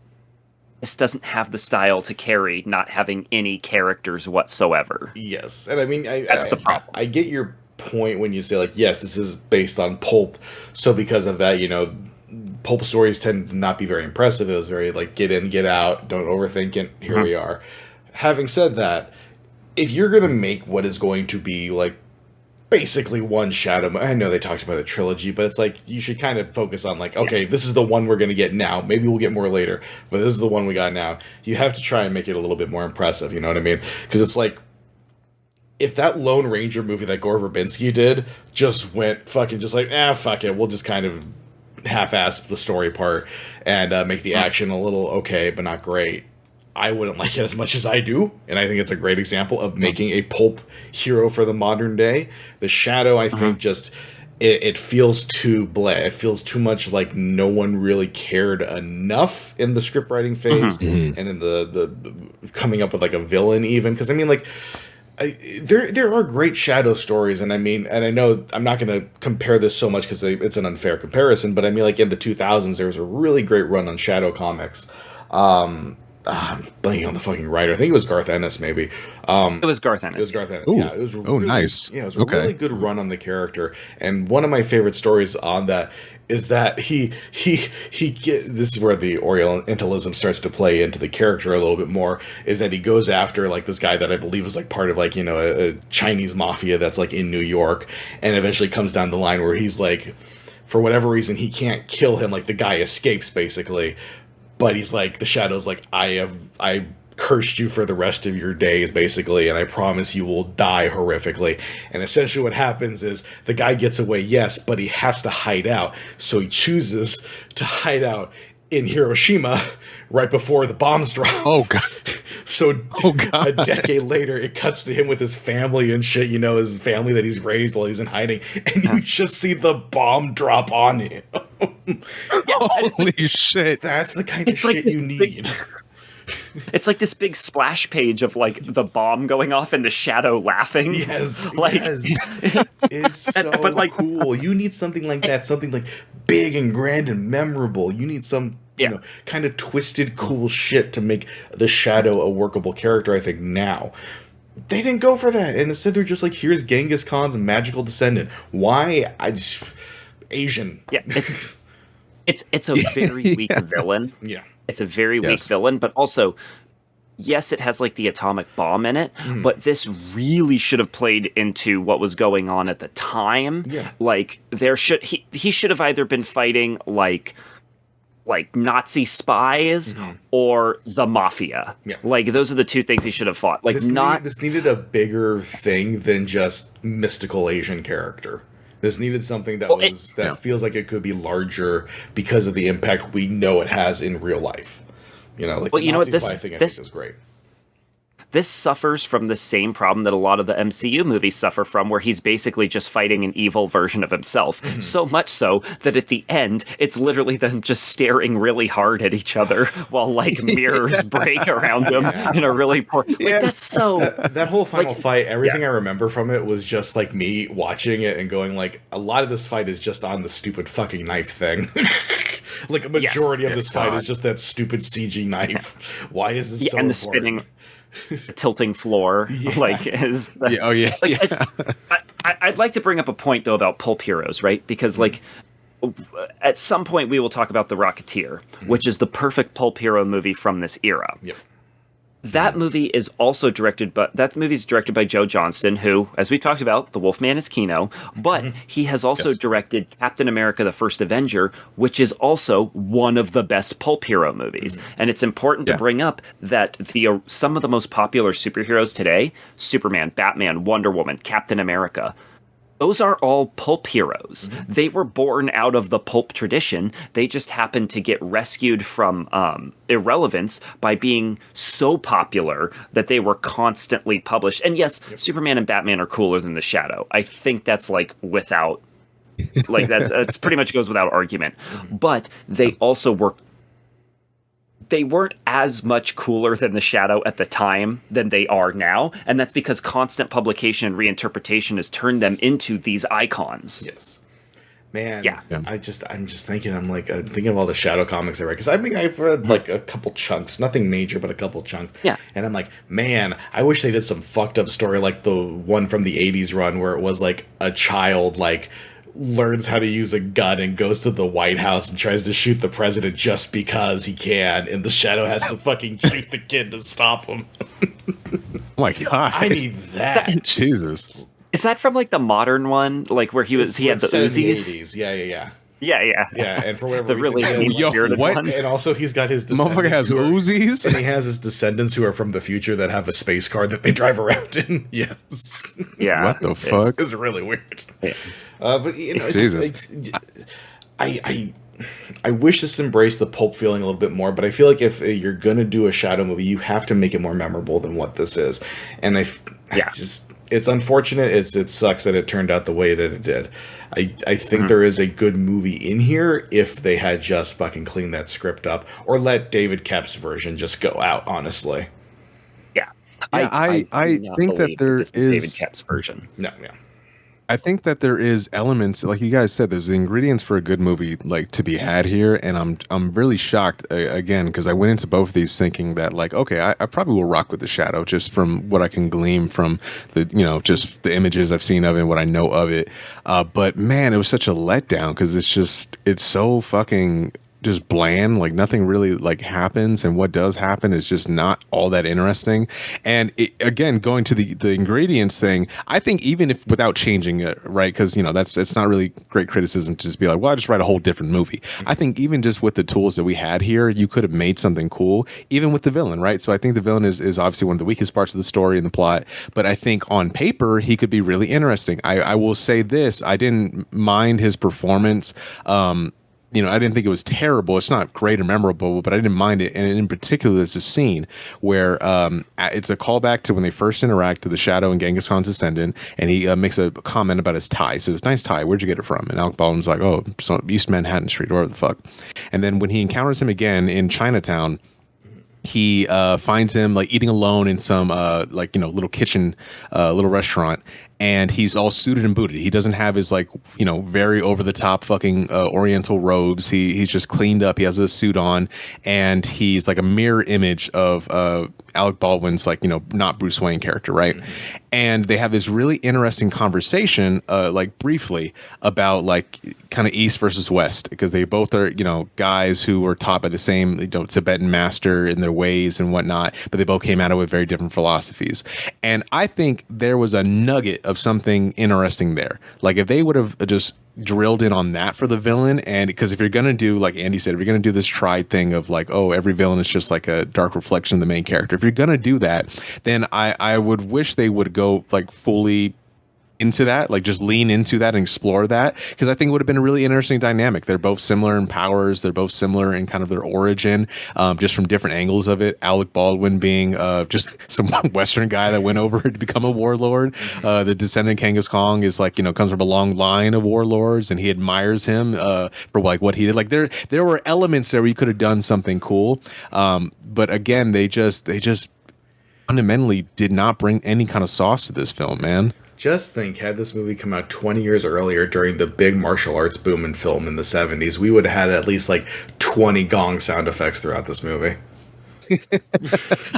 this doesn't have the style to carry not having any characters whatsoever. Yes, and I mean, That's the problem. I get your point when you say, like, yes, this is based on pulp, so because of that, pulp stories tend to not be very impressive. It was very, like, get in, get out, don't overthink it, here we are. Having said that, if you're going to make what is going to be, like, basically one Shadow... I know they talked about a trilogy, but it's like, you should kind of focus on, like, okay, this is the one we're going to get now. Maybe we'll get more later, but this is the one we got now. You have to try and make it a little bit more impressive, you know what I mean? Because it's like, if that Lone Ranger movie that Gore Verbinski did just went fucking just like, fuck it, we'll just kind of half-ass the story part and make the action a little okay, but not great, I wouldn't like it as much as I do, and I think it's a great example of making a pulp hero for the modern day. The Shadow, I think, just it feels too blah. It feels too much like no one really cared enough in the script writing phase, and in the coming up with like a villain even. Because I mean, like, there are great Shadow stories, and I mean, and I know I'm not going to compare this so much because it's an unfair comparison, but I mean, like in the 2000s, there was a really great run on Shadow comics. I'm blanking on the fucking writer. I think it was Garth Ennis, maybe. It was Garth Ennis. It was Garth Ennis. Ooh. Yeah, it was. Really, Nice. Yeah, it was a really good run on the character. And one of my favorite stories on that is that he this is where the Orientalism starts to play into the character a little bit more. Is that he goes after like this guy that I believe is like part of like a Chinese mafia that's like in New York, and eventually comes down the line where he's like, for whatever reason, he can't kill him. Like the guy escapes basically. But he's like, the Shadow's like, I cursed you for the rest of your days, basically, and I promise you will die horrifically. And essentially what happens is the guy gets away, yes, but he has to hide out. So he chooses to hide out in Hiroshima right before the bombs drop. Oh, God. So God. A decade later, it cuts to him with his family and shit, his family that he's raised while he's in hiding. And you just see the bomb drop on him. Holy shit. That's the kind of shit you need. It's like this big splash page of like the bomb going off and the Shadow laughing. Yes, like yes. It's so but like cool. You need something like that, something like big and grand and memorable. You need some kind of twisted, cool shit to make the Shadow a workable character, I think, now. They didn't go for that. And instead they're just like, here's Genghis Khan's magical descendant. Why? Asian. Yeah. It's a very weak villain. Yeah. It's a very weak villain, but also, yes, it has like the atomic bomb in it, but this really should have played into what was going on at the time. Yeah. Like he should have either been fighting like Nazi spies or the mafia. Yeah. Like those are the two things he should have fought. Like this needed a bigger thing than just mystical Asian character. This needed something that feels like it could be larger because of the impact we know it has in real life. Like the Nazi spy thing I think is great. This suffers from the same problem that a lot of the MCU movies suffer from, where he's basically just fighting an evil version of himself. So much so that at the end, it's literally them just staring really hard at each other while like mirrors break around them in a really poor... Like that's so... That whole final fight, everything I remember from it was just like me watching it and going like, a lot of this fight is just on the stupid fucking knife thing. Like a majority of this fight is just that stupid CG knife. Why is this so and the important? spinning... The tilting floor, like is I'd like to bring up a point though about Pulp Heroes, right? Because like at some point we will talk about The Rocketeer, which is the perfect pulp hero movie from this era. Yep. That movie is also directed by Joe Johnston, who, as we talked about, The Wolfman is Kino, but he has also directed Captain America: The First Avenger, which is also one of the best pulp hero movies. And it's important to bring up that some of the most popular superheroes today, Superman, Batman, Wonder Woman, Captain America, those are all pulp heroes. They were born out of the pulp tradition. They just happened to get rescued from irrelevance by being so popular that they were constantly published. And yes, Superman and Batman are cooler than the Shadow. I think that's like without, like that's pretty much goes without argument. But they also were. They weren't as much cooler than the Shadow at the time than they are now, and that's because constant publication and reinterpretation has turned them into these icons. Yes. Man, Yeah. I'm just thinking. I'm thinking of all the Shadow comics I read, because I think I've read like a couple chunks, nothing major, but a couple chunks. Yeah. And I'm like, man, I wish they did some fucked up story like the one from the '80s run where it was like a child like learns how to use a gun and goes to the White House and tries to shoot the president just because he can, and the Shadow has to fucking shoot the kid to stop him. Oh my God. I need that. Jesus. Is that from like the modern one, like where he had the set in the Uzis? 80s. Yeah. Yeah. And for whatever The reason, really he has, mean-spirited what? one. and also he's got his Motherfucker has Uzis? and he has his descendants who are from the future that have a space car that they drive around in. Yes. Yeah. What the fuck? It's really weird. Yeah. But you know, Jesus. I wish this embraced the pulp feeling a little bit more, but I feel like if you're gonna do a Shadow movie, you have to make it more memorable than what this is. And it's unfortunate. It sucks that it turned out the way that it did. I think there is a good movie in here if they had just fucking cleaned that script up, or let David Koepp's version just go out. Honestly, Yeah. I do not think that believe there this David is- Koepp's version. no, yeah. I think that there is elements, like you guys said, there's the ingredients for a good movie like to be had here, and I'm really shocked again because I went into both of these thinking that like, okay, I probably will rock with the Shadow just from what I can glean from the just the images I've seen of it and what I know of it. But man, it was such a letdown because it's so fucking just bland, like nothing really like happens, and what does happen is just not all that interesting. And again, going to the ingredients thing, I think even if without changing it, right, because it's not really great criticism to just be like, well, I just write a whole different movie. I think even just with the tools that we had here, you could have made something cool, even with the villain, right? So I think the villain is obviously one of the weakest parts of the story and the plot, but I think on paper he could be really interesting. I will say this, I didn't mind his performance. I didn't think it was terrible. It's not great or memorable, but I didn't mind it. And in particular, there's a scene where it's a callback to when they first interact to the Shadow and Genghis Khan's descendant, and he makes a comment about his tie. He says, "Nice tie. Where'd you get it from?" And Alec Baldwin's like, "Oh, East Manhattan Street, or whatever the fuck." And then when he encounters him again in Chinatown, he finds him like eating alone in some little kitchen, little restaurant, and he's all suited and booted. He doesn't have his very over the top fucking Oriental robes. He's just cleaned up. He has a suit on, and he's like a mirror image of Alec Baldwin's not Bruce Wayne character, right? Mm-hmm. And they have this really interesting conversation, briefly about kind of East versus West, because they both are guys who were taught by the same Tibetan master in their ways and whatnot, but they both came out of it with very different philosophies. And I think there was a nugget of something interesting there. Like if they would have just drilled in on that for the villain, and because if you're gonna do, like Andy said, if you're gonna do this tried thing of every villain is just like a dark reflection of the main character, if you're gonna do that, then I would wish they would go fully into that, just lean into that and explore that, because I think it would have been a really interesting dynamic. They're both similar in powers, they're both similar in kind of their origin, just from different angles of it. Alec Baldwin being just some Western guy that went over to become a warlord. The descendant Genghis Khan is comes from a long line of warlords, and he admires him for what he did. There were elements there where you could have done something cool, but again, they just fundamentally did not bring any kind of sauce to this film, man. Just think, had this movie come out 20 years earlier during the big martial arts boom in film in the 70s, we would have had at least 20 gong sound effects throughout this movie.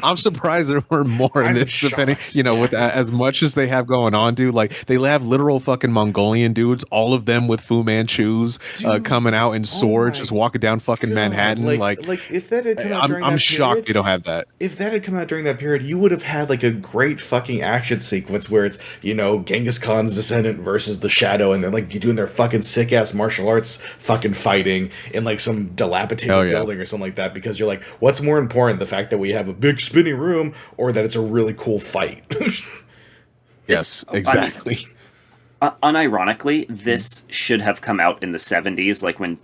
I'm surprised there were more in this, depending, with as much as they have going on, dude. They have literal fucking Mongolian dudes, all of them with Fu Manchus coming out in swords, just walking down fucking Manhattan. If that had come out during I'm that shocked period, they don't have that. If that had come out during that period, you would have had a great fucking action sequence where it's Genghis Khan's descendant versus the Shadow, and they're doing their fucking sick ass martial arts fucking fighting in some dilapidated building or something like that. Because you're what's more important, the fact that we have a big spinning room, or that it's a really cool fight? Yes, exactly. Unironically, this should have come out in the 70s, when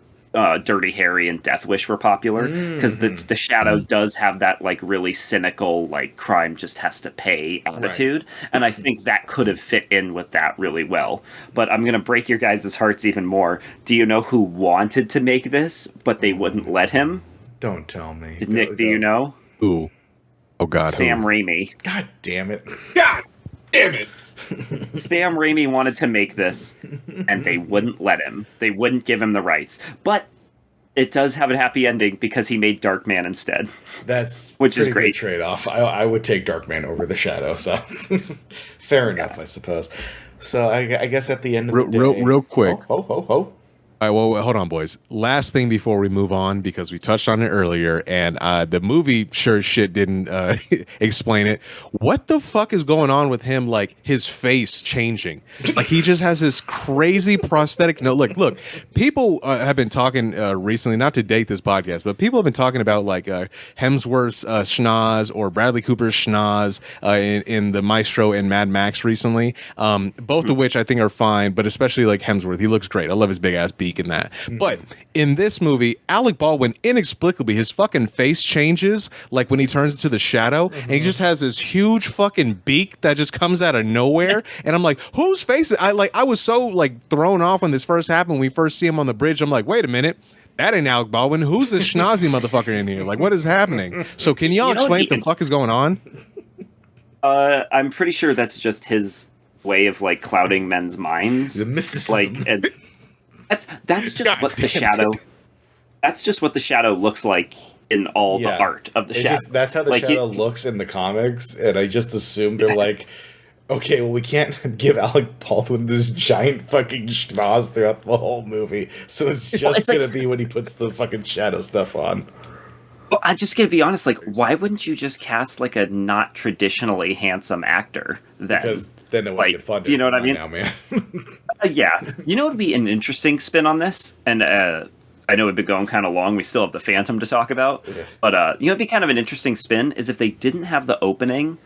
Dirty Harry and Death Wish were popular, because the Shadow does have that really cynical crime just has to pay attitude, right. And I think that could have fit in with that really well. But I'm gonna break your guys' hearts even more. Do you know who wanted to make this but they wouldn't let him? Don't tell me. Nick, do you know? Ooh. Oh God. Sam Raimi. God damn it. God Damn it. Sam Raimi wanted to make this, and they wouldn't let him. They wouldn't give him the rights. But it does have a happy ending because he made Darkman instead. Which is great trade-off. I would take Darkman over the Shadow, so fair enough, I suppose. So I guess at the end of the day... Real quick. Oh. All right, well, hold on, boys. Last thing before we move on, because we touched on it earlier, and the movie sure as shit didn't explain it. What the fuck is going on with him? Like his face changing, like he just has this crazy prosthetic. No, look. People have been talking recently, not to date this podcast, but people have been talking about like Hemsworth's schnoz or Bradley Cooper's schnoz in the Maestro and Mad Max recently. Both of which I think are fine, but especially like Hemsworth, he looks great. I love his big ass beak in that. But in this movie, Alec Baldwin, inexplicably, his fucking face changes like when he turns into the Shadow, and he just has this huge fucking beak that just comes out of nowhere. And I'm like, whose face? I was so like thrown off when this first happened. When we first see him on the bridge, I'm like, wait a minute. That ain't Alec Baldwin. Who's this schnozzy motherfucker in here? Like, what is happening? So can y'all explain what the fuck is going on? I'm pretty sure that's just his way of like clouding men's minds. The mysticism. Like, and that's just what the Shadow. That's just what the Shadow looks like in all the art of the Shadow. That's how the Shadow looks in the comics, and I just assume they're like, okay, well, we can't give Alec Baldwin this giant fucking schnoz throughout the whole movie, so it's just gonna be when he puts the fucking Shadow stuff on. Well, I'm just gonna be honest. Like, why wouldn't you just cast like a not traditionally handsome actor then? Because then it wouldn't get fun. Do you know what I mean? Now, man. Yeah. You know what would be an interesting spin on this? And I know we've been going kind of long. We still have the Phantom to talk about. Yeah. But you know what'd be kind of an interesting spin is if they didn't have the opening,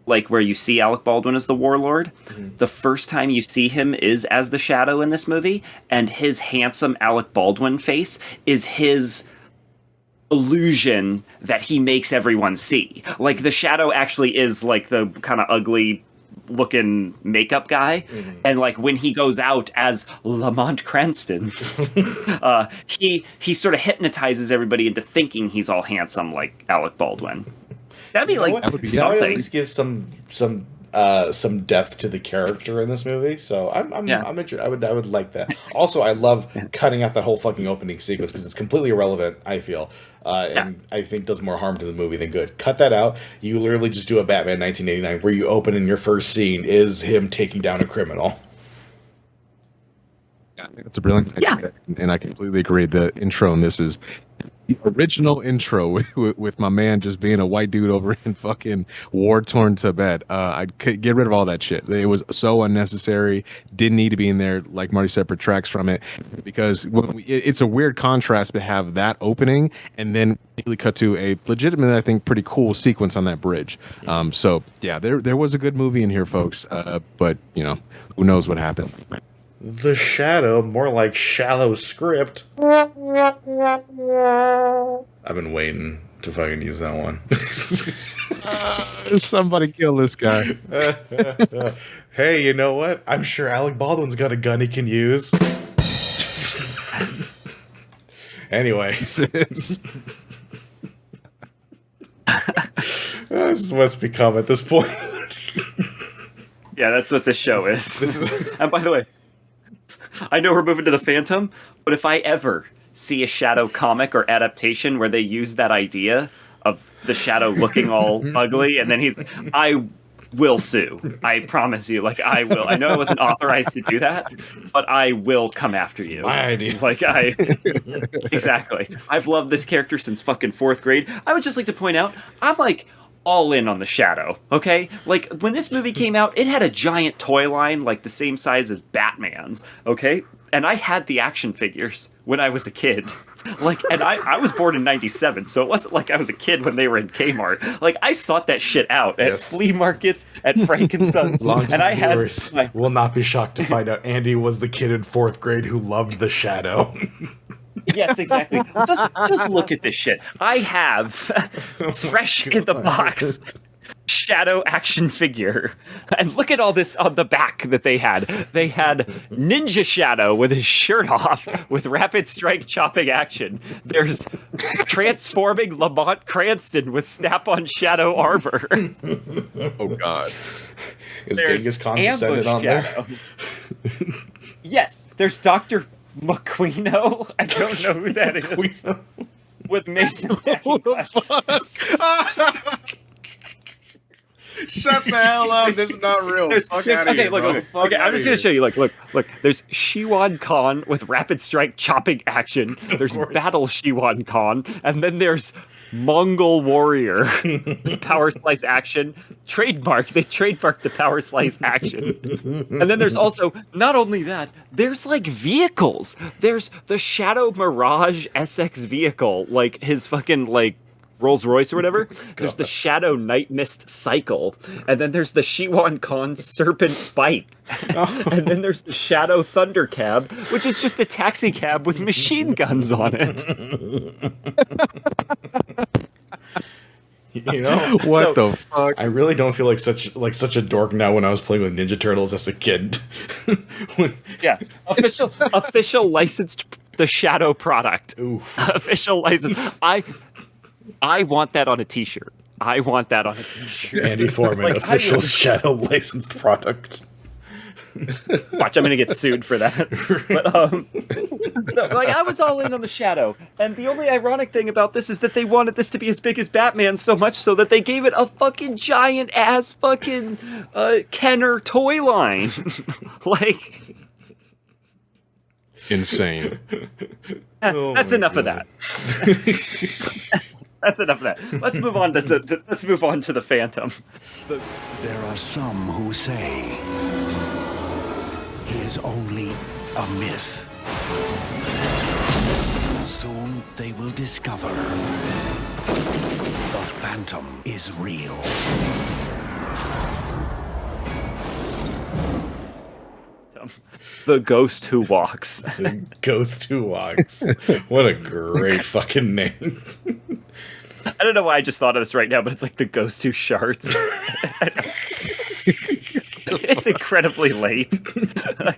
like where you see Alec Baldwin as the Warlord. Mm-hmm. The first time you see him is as the Shadow in this movie, and his handsome Alec Baldwin face is his illusion that he makes everyone see. Like the Shadow actually is like the kind of ugly looking makeup guy, and like when he goes out as Lamont Cranston, he sort of hypnotizes everybody into thinking he's all handsome like Alec Baldwin. That'd be that would be something. At least give some depth to the character in this movie. So I'm interested. I would like that. Also, I love cutting out that whole fucking opening sequence because it's completely irrelevant, I feel. And I think does more harm to the movie than good. Cut that out. You literally just do a Batman 1989 where you open and your first scene is him taking down a criminal. Yeah, I think that's a brilliant idea. And I completely agree. The intro in this is the original intro with my man just being a white dude over in fucking war-torn Tibet. I'd get rid of all that shit. It was so unnecessary. Didn't need to be in there. Like Marty said, detracts from it because it's a weird contrast to have that opening and then really cut to a legitimate, I think, pretty cool sequence on that bridge. So yeah, there was a good movie in here, folks. But you know, who knows what happened. The Shadow, more like shallow script. I've been waiting to fucking use that one. Somebody kill this guy. Hey, you know what? I'm sure Alec Baldwin's got a gun he can use. Anyway. This is what's become at this point. Yeah, that's what this show is. And by the way, I know we're moving to the Phantom, but if I ever see a Shadow comic or adaptation where they use that idea of the Shadow looking all ugly, and then he's like, I will sue. I promise you. Like, I will. I know I wasn't authorized to do that, but I will come after you. My idea. Like, exactly. I've loved this character since fucking 4th grade. I would just like to point out, I'm like, all in on the Shadow, okay? Like, when this movie came out, it had a giant toy line, like the same size as Batman's, okay? And I had the action figures when I was a kid. Like, and I was born in 97, so it wasn't like I was a kid when they were in Kmart. Like, I sought that shit out at flea markets, at Frank and Sons, and I had... will not be shocked to find out Andy was the kid in 4th grade who loved the Shadow. Yes, exactly. Just look at this shit. I have, fresh in the box, Shadow action figure. And look at all this on the back that they had. They had Ninja Shadow with his shirt off with rapid strike chopping action. There's transforming Lamont Cranston with snap-on shadow armor. Oh god. Is Genghis Khan descended on there? Yes, there's Dr. McQuino. I don't know who that is. With Mason. What the fuck? Shut the hell up! This is not real. Okay, look. Okay, I'm just gonna show you. Look. There's Shiwan Khan with rapid strike chopping action. There's Battle Shiwan Khan, and then there's Mongol Warrior power slice action. They trademarked the power slice action. And then there's also, not only that, there's like vehicles. There's the Shadow Mirage SX vehicle, like his fucking like Rolls Royce or whatever. There's the Shadow Night Mist Cycle, and then there's the Shiwan Khan Serpent Bike, and then there's the Shadow Thunder Cab, which is just a taxi cab with machine guns on it. You know what the fuck? I really don't feel like such a dork now when I was playing with Ninja Turtles as a kid. Yeah, official licensed the Shadow product. Oof. Official license. I want that on a t-shirt. Andy Foreman, official Shadow licensed product. Watch, I'm gonna get sued for that. But no, like I was all in on the Shadow, and the only ironic thing about this is that they wanted this to be as big as Batman, so much so that they gave it a fucking giant ass fucking Kenner toy line. Like insane. That's enough of that. That's enough of that. Let's move on to the Phantom. There are some who say he is only a myth. Soon they will discover the Phantom is real. The Ghost Who Walks. The Ghost Who Walks. What a great fucking name. I don't know why I just thought of this right now, but it's like the Ghost Who Sharts. It's incredibly late. The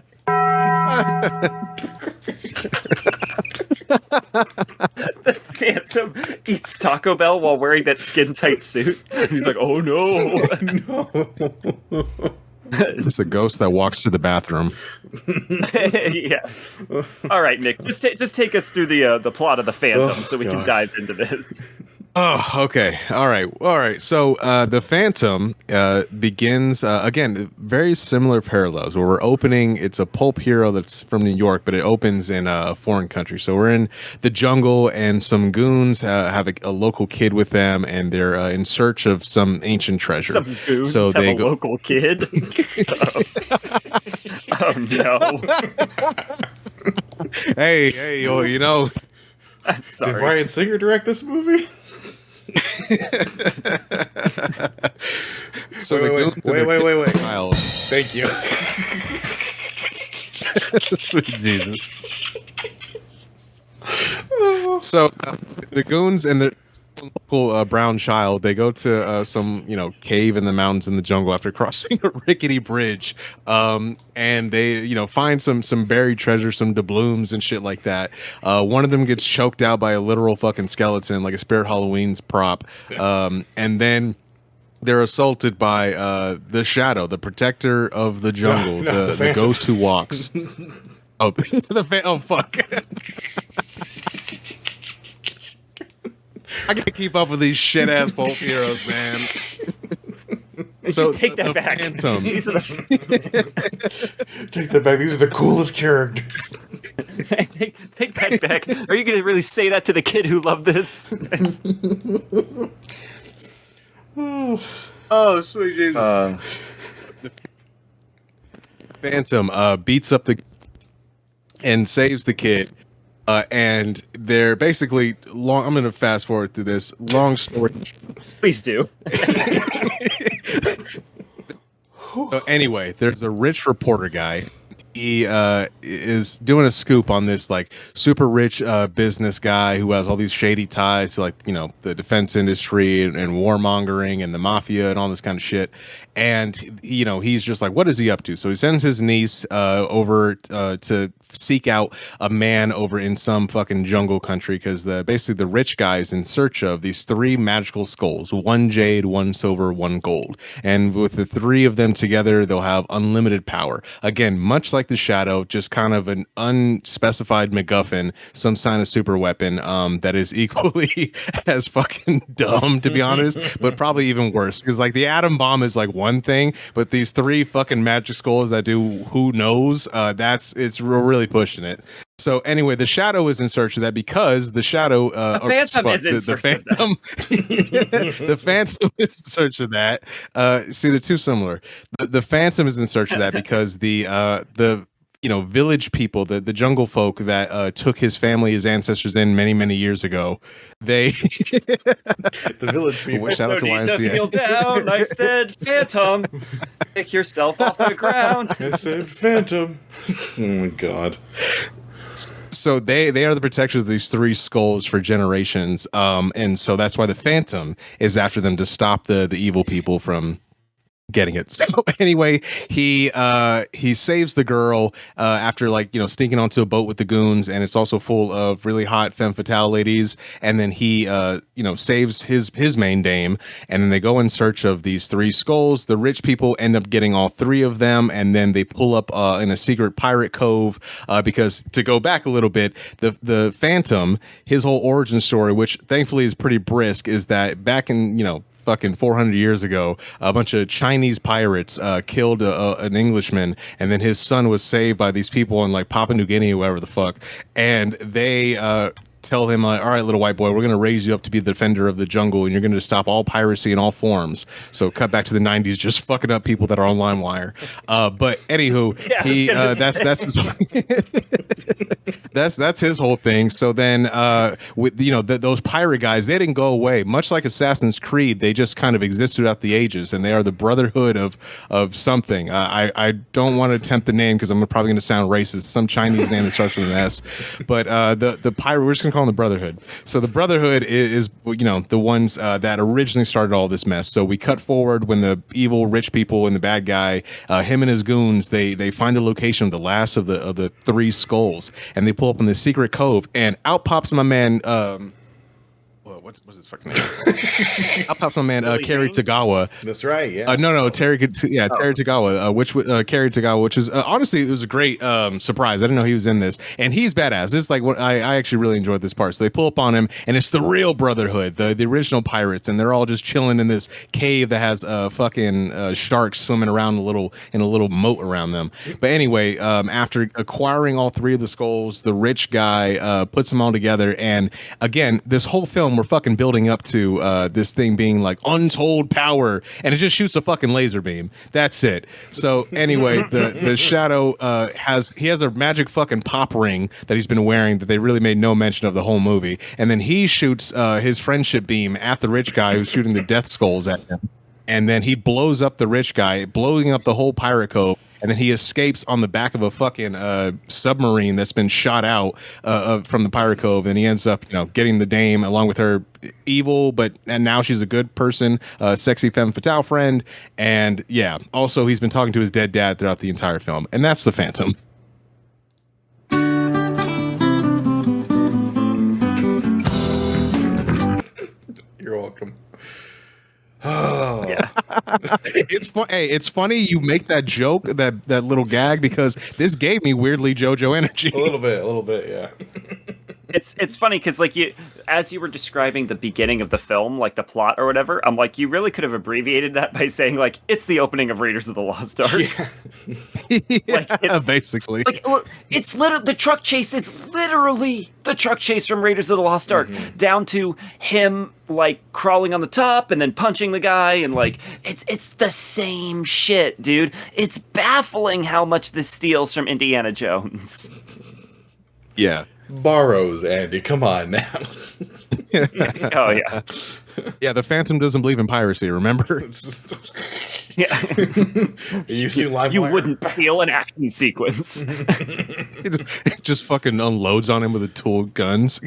Phantom eats Taco Bell while wearing that skin-tight suit. He's like, oh no. No. It's the ghost that walks to the bathroom. Yeah. All right, Nick. Just take us through the plot of the Phantom so we can dive into this. Oh, okay. All right. So the Phantom begins, again, very similar parallels where we're opening. It's a pulp hero that's from New York, but it opens in a foreign country. So we're in the jungle, and some goons have a local kid with them, and they're in search of some ancient treasure. Some goons so have they a local kid? Oh, no. Hey, you know. Did Bryan Singer direct this movie? So wait. Child. Thank you. Sweet Jesus. So the goons and the local brown child, they go to some cave in the mountains in the jungle after crossing a rickety bridge, and they find some buried treasure, some doubloons and shit like that. One of them gets choked out by a literal fucking skeleton, like a Spirit Halloween's prop, and then they're assaulted by the Shadow, the protector of the jungle, the ghost who walks. Oh, fuck. I gotta keep up with these shit ass Pulp Heroes, man. So take that back. Phantom. Take that back. These are the coolest characters. Take that back. Are you gonna really say that to the kid who loved this? Oh, sweet Jesus. Phantom beats up and saves the kid. And they're basically I'm going to fast forward through this long story. Please do. So anyway, there's a rich reporter guy. he is doing a scoop on this like super rich business guy who has all these shady ties to, like, you know, the defense industry and warmongering and the mafia and all this kind of shit. And, you know, he's just like, what is he up to? So he sends his niece over to seek out a man over in some fucking jungle country, because basically the rich guy is in search of these 3 magical skulls, 1 jade, 1 silver, 1 gold. And with the 3 of them together, they'll have unlimited power. Again, much like the Shadow, just kind of an unspecified MacGuffin, some kind of super weapon that is equally as fucking dumb, to be honest, but probably even worse. Because like the atom bomb is like one thing, but these 3 fucking magic skulls that do who knows, it's really pushing it. So anyway, the Shadow is in search of that because the Shadow, the Phantom is in search of that. The Phantom is in search of that. See, they're too similar. The Phantom is in search of that because the you know, village people, the jungle folk that took his family, his ancestors in many years ago, they the village people. There's no need to kneel down. I said, Phantom, pick yourself off the ground. I said, Phantom. Oh my god. So they are the protectors of these 3 skulls for generations, and so that's why the Phantom is after them to stop the evil people from getting it. So anyway, he saves the girl after, like, you know, sneaking onto a boat with the goons, and it's also full of really hot femme fatale ladies. And then he you know, saves his main dame, and then they go in search of these 3 skulls. The rich people end up getting all 3 of them, and then they pull up in a secret pirate cove because, to go back a little bit, the Phantom, his whole origin story, which thankfully is pretty brisk, is that back in, you know, fucking 400 years ago, a bunch of Chinese pirates killed an Englishman, and then his son was saved by these people in like Papua New Guinea or whatever the fuck, and they tell him, all right, little white boy, we're going to raise you up to be the defender of the jungle, and you're going to stop all piracy in all forms. So cut back to the 90s, just fucking up people that are on LimeWire. But anywho, yeah, that's his whole thing. So then with, you know, those pirate guys, they didn't go away. Much like Assassin's Creed, they just kind of exist throughout the ages, and they are the brotherhood of something. I don't want to attempt the name because I'm probably going to sound racist. Some Chinese name that starts with an S. But the pirate, we're just going to call them the Brotherhood. So the Brotherhood is, you know, the ones that originally started all this mess. So we cut forward when the evil rich people and the bad guy, him and his goons, they find the location of the last of the 3 skulls, and they pull up in this secret cove, and out pops my man. What's his fucking name? Out pops my man, Kerry Tagawa. That's right. Yeah. Terry Tagawa. Kerry Tagawa, which is honestly, it was a great surprise. I didn't know he was in this, and he's badass. This is like what I actually really enjoyed this part. So they pull up on him, and it's the real Brotherhood, the original pirates, and they're all just chilling in this cave that has fucking sharks swimming around in a little moat around them. But anyway, after acquiring all 3 of the skulls, the rich guy puts them all together, and again, this whole film we're fucking building up to this thing being like untold power, and it just shoots a fucking laser beam. That's it. So anyway, the Shadow has a magic fucking pop ring that he's been wearing that they really made no mention of the whole movie, and then he shoots his friendship beam at the rich guy who's shooting the death skulls at him, and then he blows up the rich guy, blowing up the whole pirate cove. And then he escapes on the back of a fucking submarine that's been shot out from the pirate cove, and he ends up, you know, getting the dame along with her evil, and now she's a good person, sexy femme fatale friend, and yeah. Also, he's been talking to his dead dad throughout the entire film, and that's the Phantom. You're welcome. Oh yeah, it's fun. Hey, it's funny you make that joke, that little gag, because this gave me weirdly JoJo energy. A little bit, yeah. It's funny because, like, as you were describing the beginning of the film, like the plot or whatever, I'm like, you really could have abbreviated that by saying, like, it's the opening of Raiders of the Lost Ark. Yeah. Like, basically. Like, it's literally, the truck chase is literally the truck chase from Raiders of the Lost Ark, down to him, like, crawling on the top and then punching the guy, and, like, it's the same shit, dude. It's baffling how much this steals from Indiana Jones. Yeah. Borrows, Andy. Come on now. Oh, yeah. Yeah, the Phantom doesn't believe in piracy, remember? Yeah. You see LimeWire? You wouldn't feel an action sequence. It just fucking unloads on him with the tool guns.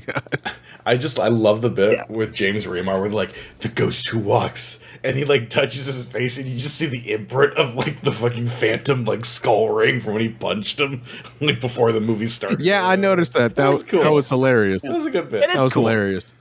I love the bit with James Remar where like the ghost who walks and he like touches his face and you just see the imprint of like the fucking phantom like skull ring from when he punched him like before the movie started. Yeah, I noticed that. That was cool. That was hilarious. That was a good bit. That was cool. Hilarious.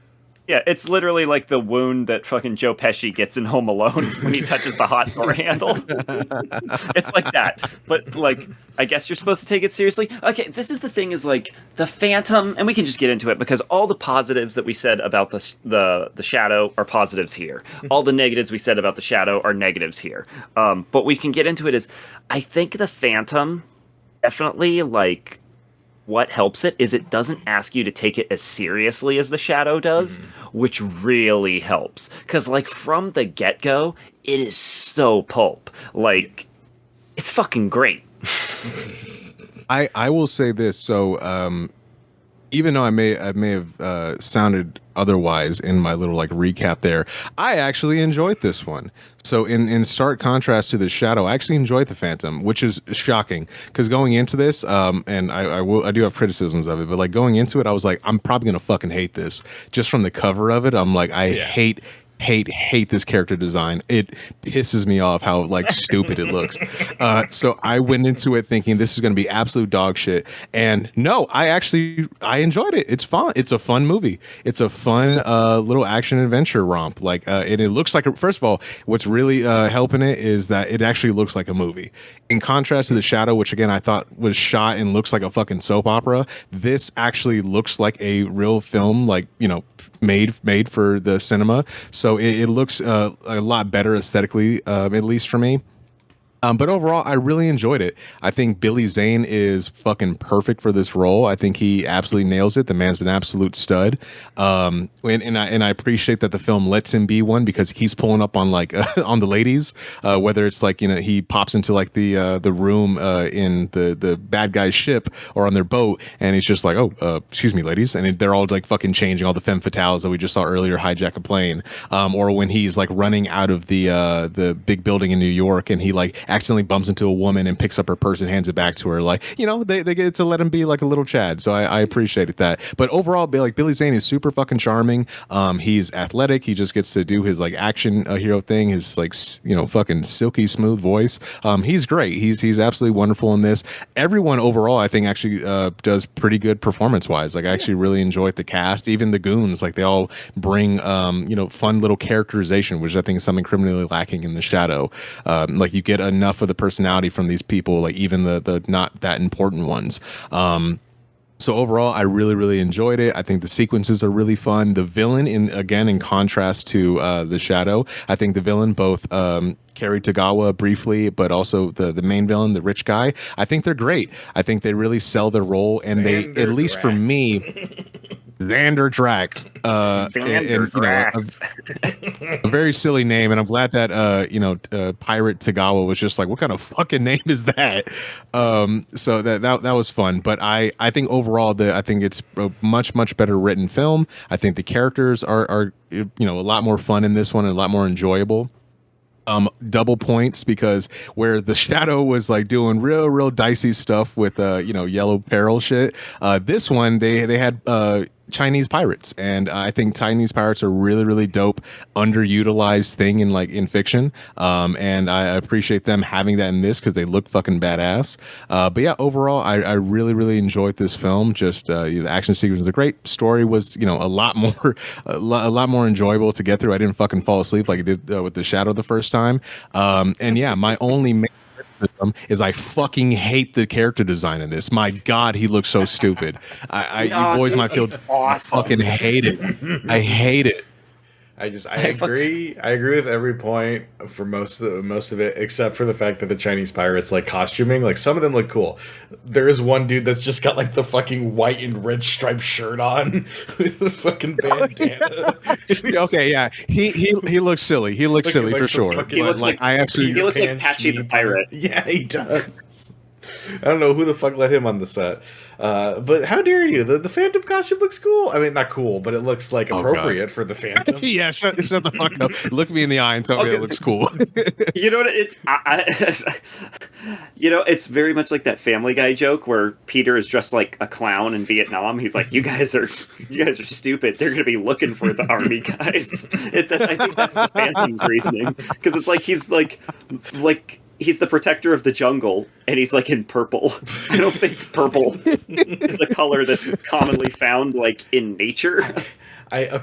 Yeah, it's literally like the wound that fucking Joe Pesci gets in Home Alone when he touches the hot door handle. It's like that. But, like, I guess you're supposed to take it seriously. Okay, this is the thing is, like, the Phantom, and we can just get into it because all the positives that we said about the Shadow are positives here. All the negatives we said about the Shadow are negatives here. But we can get into it is, I think the Phantom definitely, like, what helps it is it doesn't ask you to take it as seriously as the Shadow does, which really helps. Because, like, from the get-go, it is so pulp. Like, it's fucking great. I will say this. So, even though I may have sounded otherwise in my little like recap there, I actually enjoyed this one. So in stark contrast to the Shadow, I actually enjoyed the Phantom, which is shocking because going into this, and I do have criticisms of it, but like going into it, I was like, I'm probably gonna fucking hate this just from the cover of it. I'm like, I hate this character design. It pisses me off how like stupid it looks. So I went into it thinking this is going to be absolute dog shit. And no, I enjoyed it. It's fun. It's a fun movie. It's a fun little action adventure romp. Like, and it looks like, first of all, what's really helping it is that it actually looks like a movie. In contrast to The Shadow, which again I thought was shot and looks like a fucking soap opera, this actually looks like a real film, like, you know, made for the cinema. So it looks a lot better aesthetically, at least for me. But overall, I really enjoyed it. I think Billy Zane is fucking perfect for this role. I think he absolutely nails it. The man's an absolute stud. And I appreciate that the film lets him be one because he keeps pulling up on like on the ladies, whether it's like, you know, he pops into like the room in the bad guy's ship or on their boat, and he's just like, oh, excuse me, ladies, and they're all like fucking changing, all the femme fatales that we just saw earlier hijack a plane, or when he's like running out of the big building in New York and he like accidentally bumps into a woman and picks up her purse and hands it back to her. Like, you know, they get to let him be like a little Chad. So I appreciated that. But overall, like Billy Zane is super fucking charming. He's athletic. He just gets to do his like action hero thing. His like, you know, fucking silky smooth voice. He's great. He's absolutely wonderful in this. Everyone overall, I think actually does pretty good performance wise. Like I actually really enjoyed the cast. Even the goons, like they all bring, you know, fun little characterization, which I think is something criminally lacking in The Shadow. Like you get enough of the personality from these people, like even the not that important ones. So overall, I really, really enjoyed it. I think the sequences are really fun. The villain, in contrast to The Shadow, I think the villain, both Cary Tagawa briefly, but also the main villain, the rich guy, I think they're great. I think they really sell their role, and they, at least for me, Xander Drax, a very silly name, and I'm glad that Pirate Tagawa was just like, what kind of fucking name is that? So that was fun. But I think overall, I think it's a much better written film. I think the characters are a lot more fun in this one and a lot more enjoyable. Double points because where The Shadow was like doing real dicey stuff with yellow peril shit, this one they had Chinese pirates, and I think Chinese pirates are really dope, underutilized thing in fiction, and I appreciate them having that in this because they look fucking badass. But yeah, overall, I really enjoyed this film. Just the action sequences are great. Story was a lot more enjoyable to get through. I didn't fucking fall asleep like I did with The Shadow the first time. And yeah, my only criticism is I fucking hate the character design in this. My God, he looks so stupid. You boys might feel awesome. I fucking hate it. I hate it. I agree. I agree with every point for most of it, except for the fact that the Chinese pirates like costuming. Like some of them look cool. There is one dude that's just got like the fucking white and red striped shirt on with the fucking bandana. Okay, yeah, he looks silly. He looks silly for sure. He looks like Patchy the pirate. Yeah, he does. I don't know who the fuck let him on the set. But how dare you? The Phantom costume looks cool. I mean, not cool, but it looks like appropriate for the Phantom. Yeah, shut the fuck up. Look me in the eye and tell me it looks cool. You know what? It's very much like that Family Guy joke where Peter is dressed like a clown in Vietnam. He's like, "You guys are stupid. They're going to be looking for the army guys." I think that's the Phantom's reasoning, because it's like he's like he's the protector of the jungle, and he's like in purple. I don't think purple is a color that's commonly found like in nature. I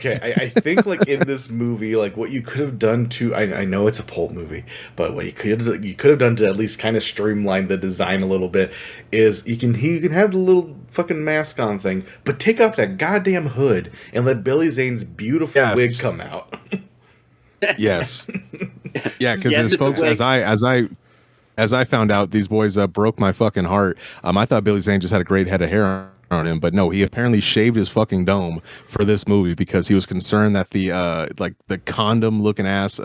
think like in this movie, like what you could have done to, I know it's a pulp movie, but what you could have done to at least kind of streamline the design a little bit is you can have the little fucking mask on thing, but take off that goddamn hood and let Billy Zane's beautiful wig come out. Yes. Yeah, because folks, as I found out, these boys broke my fucking heart. I thought Billy Zane just had a great head of hair on him, but no, he apparently shaved his fucking dome for this movie because he was concerned that the condom looking ass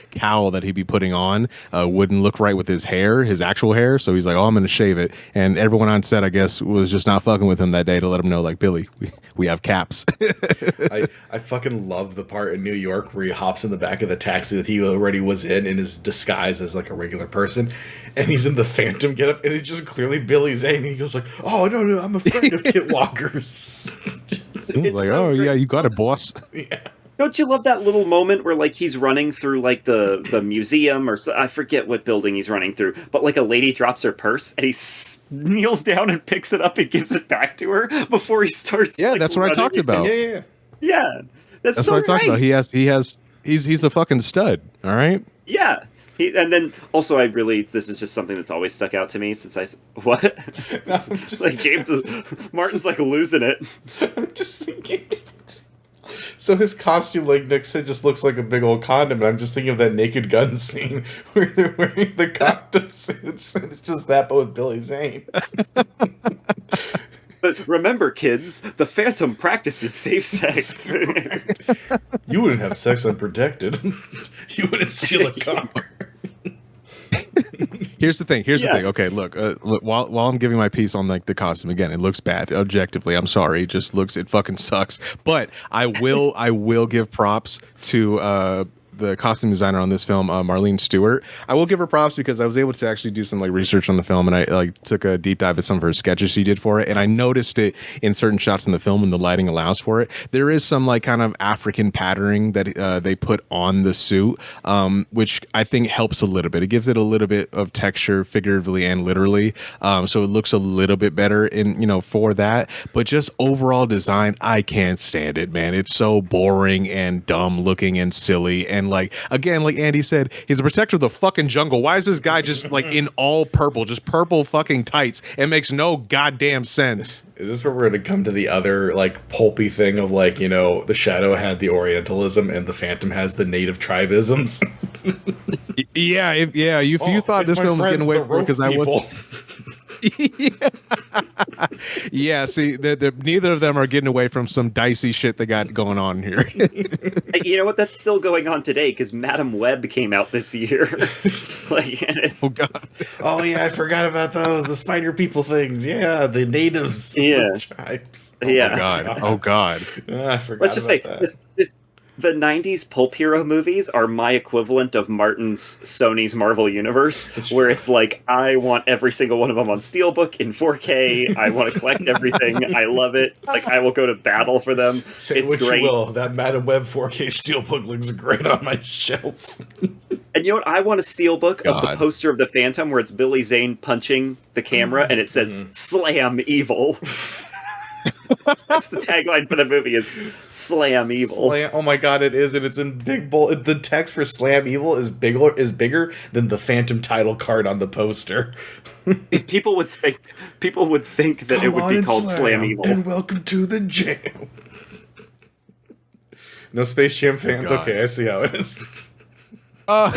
cowl that he'd be putting on wouldn't look right with his hair, his actual hair. So he's like, "Oh, I'm gonna shave it." And everyone on set, I guess, was just not fucking with him that day to let him know, like, "Billy, we have caps." I fucking love the part in New York where he hops in the back of the taxi that he already was in his disguise as like a regular person, and he's in the Phantom getup, and it's just clearly Billy Zane, and he goes like, "Oh no, I'm afraid of kit walkers." Like, so oh great. Yeah, you got it, boss. Yeah. Don't you love that little moment where like he's running through like the museum, or I forget what building he's running through, but like a lady drops her purse and he kneels down and picks it up and gives it back to her before he starts. Yeah, that's what I talked about. Yeah. That's so what I talked about. He's a fucking stud. All right. Yeah. And then also, this is just something that's always stuck out to me since what? No, just, like Martin's like losing it. I'm just thinking. So his costume, like Nick said, just looks like a big old condom, and I'm just thinking of that Naked Gun scene where they're wearing the condom suits, and it's just that, but with Billy Zane. But remember, kids, the Phantom practices safe sex. You wouldn't have sex unprotected. You wouldn't steal a car. Here's the thing. Okay, look. While I'm giving my piece on like the costume again, it looks bad. Objectively, I'm sorry. It fucking sucks. But I will give props to the costume designer on this film, Marlene Stewart. I will give her props because I was able to actually do some like research on the film, and I like took a deep dive at some of her sketches she did for it, and I noticed it in certain shots in the film when the lighting allows for it. There is some like kind of African patterning that they put on the suit, which I think helps a little bit. It gives it a little bit of texture, figuratively and literally, so it looks a little bit better for that. But just overall design, I can't stand it, man. It's so boring and dumb looking and silly. And like again, like Andy said, he's a protector of the fucking jungle. Why is this guy just like in all purple, just purple fucking tights? It makes no goddamn sense. Is this where we're going to come to the other like pulpy thing of like, the Shadow had the Orientalism and the Phantom has the native tribisms? If you thought this film was getting away from it because I wasn't. Yeah, see, neither of them are getting away from some dicey shit they got going on here. You know what? That's still going on today because Madam Web came out this year. Oh god! Oh yeah, I forgot about those. The spider people things. Yeah, the natives. Yeah, tribes. Oh god! I forgot. Let's just say the 90s Pulp Hero movies are my equivalent of Sony's Marvel Universe, where it's like, I want every single one of them on Steelbook in 4K. I want to collect everything. I love it. Like, I will go to battle for them. Say what great. You will. That Madam Web 4K Steelbook looks great on my shelf. And you know what? I want a Steelbook of the poster of the Phantom where it's Billy Zane punching the camera and it says, "Slam Evil." That's the tagline for the movie is "Slam Evil." Oh my god, it is, and it's in big bold. The text for "Slam Evil" is bigger than the Phantom title card on the poster. People would think that it would be called "Slam Evil." And welcome to the jam. No Space Jam fans? Okay, I see how it is. Not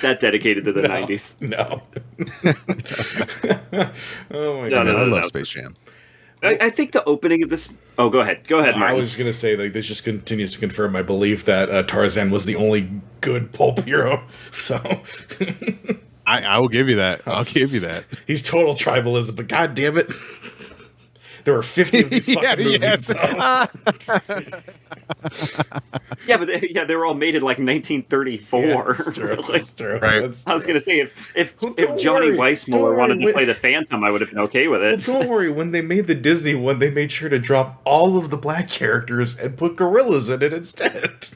that dedicated to the 90s. No. Oh my god. I love Space Jam. I think the opening of this... Oh, go ahead. Go ahead, Martin. I was just going to say, like, this just continues to confirm my belief that Tarzan was the only good pulp hero. So... I will give you that. I'll give you that. He's total tribalism, but god damn it. There were 50 of these fucking movies. So. Yeah, but they were all made in like 1934. Yeah, that's true. Like, That's true. Right. I was gonna say if Johnny Weissmuller wanted to play the Phantom, I would have been okay with it. Well, don't worry. When they made the Disney one, they made sure to drop all of the black characters and put gorillas in it instead.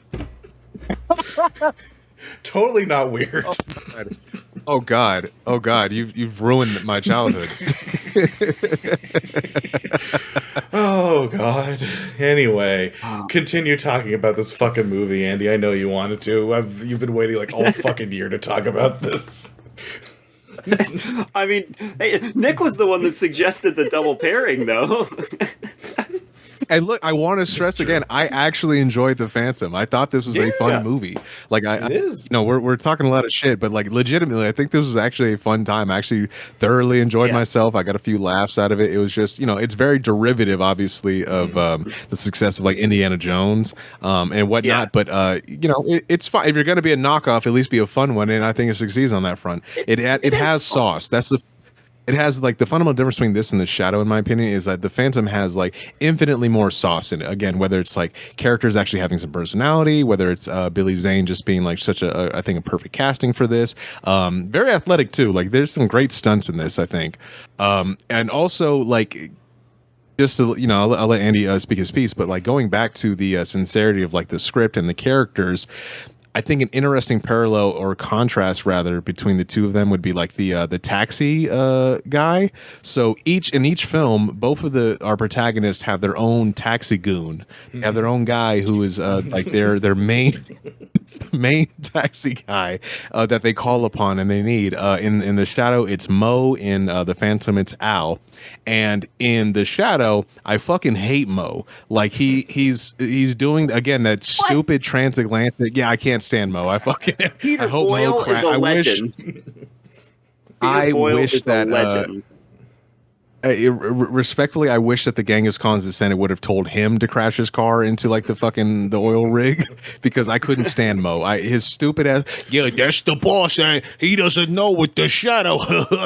Totally not weird. Oh God! You've ruined my childhood. Oh God. Anyway, continue talking about this fucking movie, Andy. I know you wanted to. You've been waiting like all fucking year to talk about this. I mean, hey, Nick was the one that suggested the double pairing, though. And look, I want to stress again, I actually enjoyed The Phantom. I thought this was a fun movie. Like It is. We're talking a lot of shit, but like legitimately, I think this was actually a fun time. I actually thoroughly enjoyed myself. I got a few laughs out of it. It was just, it's very derivative, obviously, of the success of like Indiana Jones and whatnot. But it's fine. If you're going to be a knockoff, at least be a fun one, and I think it succeeds on that front. It has sauce. It has like the fundamental difference between this and The Shadow, in my opinion, is that The Phantom has like infinitely more sauce in it. Again, whether it's like characters actually having some personality, whether it's Billy Zane just being like such I think a perfect casting for this. Very athletic too. Like there's some great stunts in this, I think. And also like just to, I'll let Andy speak his piece, but like going back to the sincerity of like the script and the characters, I think an interesting parallel or contrast rather between the two of them would be like the taxi guy. So in each film, both of our protagonists have their own taxi goon. They have their own guy who is like their main taxi guy that they call upon and they need. In The Shadow, it's Mo. In The Phantom, it's Al. And in The Shadow, I fucking hate Mo. Like he's doing again that stupid transatlantic. Yeah, I can't stand Mo. I Peter hope Boyle Mo is a legend. I wish that respectfully, I wish that the Genghis Khan's descendant would have told him to crash his car into like the oil rig because I couldn't stand Mo. His stupid ass. Yeah, that's the boss, and he doesn't know with the shadow.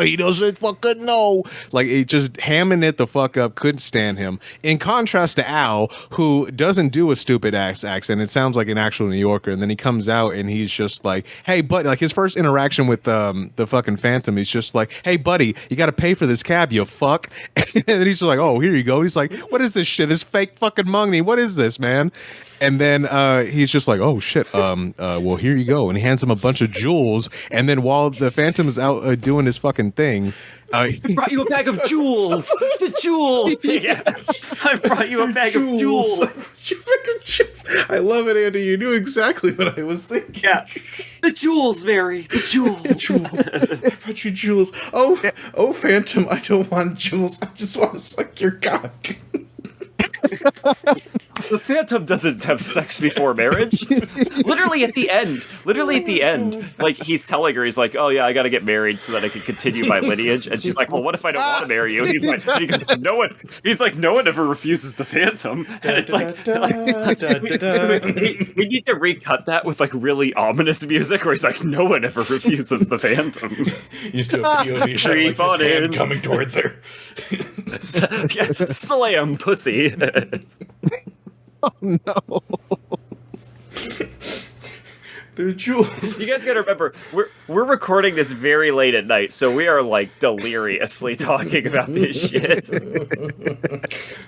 He doesn't fucking know. Like it just hamming it the fuck up. Couldn't stand him. In contrast to Al, who doesn't do a stupid accent. It sounds like an actual New Yorker, and then he comes out and he's just like, "Hey, buddy!" Like his first interaction with the fucking Phantom, he's just like, "Hey, buddy, you got to pay for this cab, you fuck." And then he's just like, "Oh, here you go." He's like, "What is this shit? This fake fucking money. What is this, man?" And then he's just like, "Oh shit. Well, here you go." And he hands him a bunch of jewels. And then while the Phantom is out doing his fucking thing, I brought you a bag of jewels. The jewels. Yeah. I brought you a bag of jewels. I love it, Andy. You knew exactly what I was thinking. Yeah. The jewels, Mary. The jewels. The jewels. I brought you jewels. Oh, Phantom, I don't want jewels. I just want to suck your cock. The Phantom doesn't have sex before marriage. Literally at the end, like he's telling her, he's like, "Oh yeah, I got to get married so that I can continue my lineage." And she's like, "Well, what if I don't want to marry you?" And he's like, "No one." He's like, "No one ever refuses the Phantom." And it's like, we need to recut that with like really ominous music, where he's like, "No one ever refuses the Phantom." Used to a POV shot like his hand coming towards her. Yeah, slam pussy. Oh no. They're jewels. You guys gotta remember, we're recording this very late at night, so we are like deliriously talking about this shit.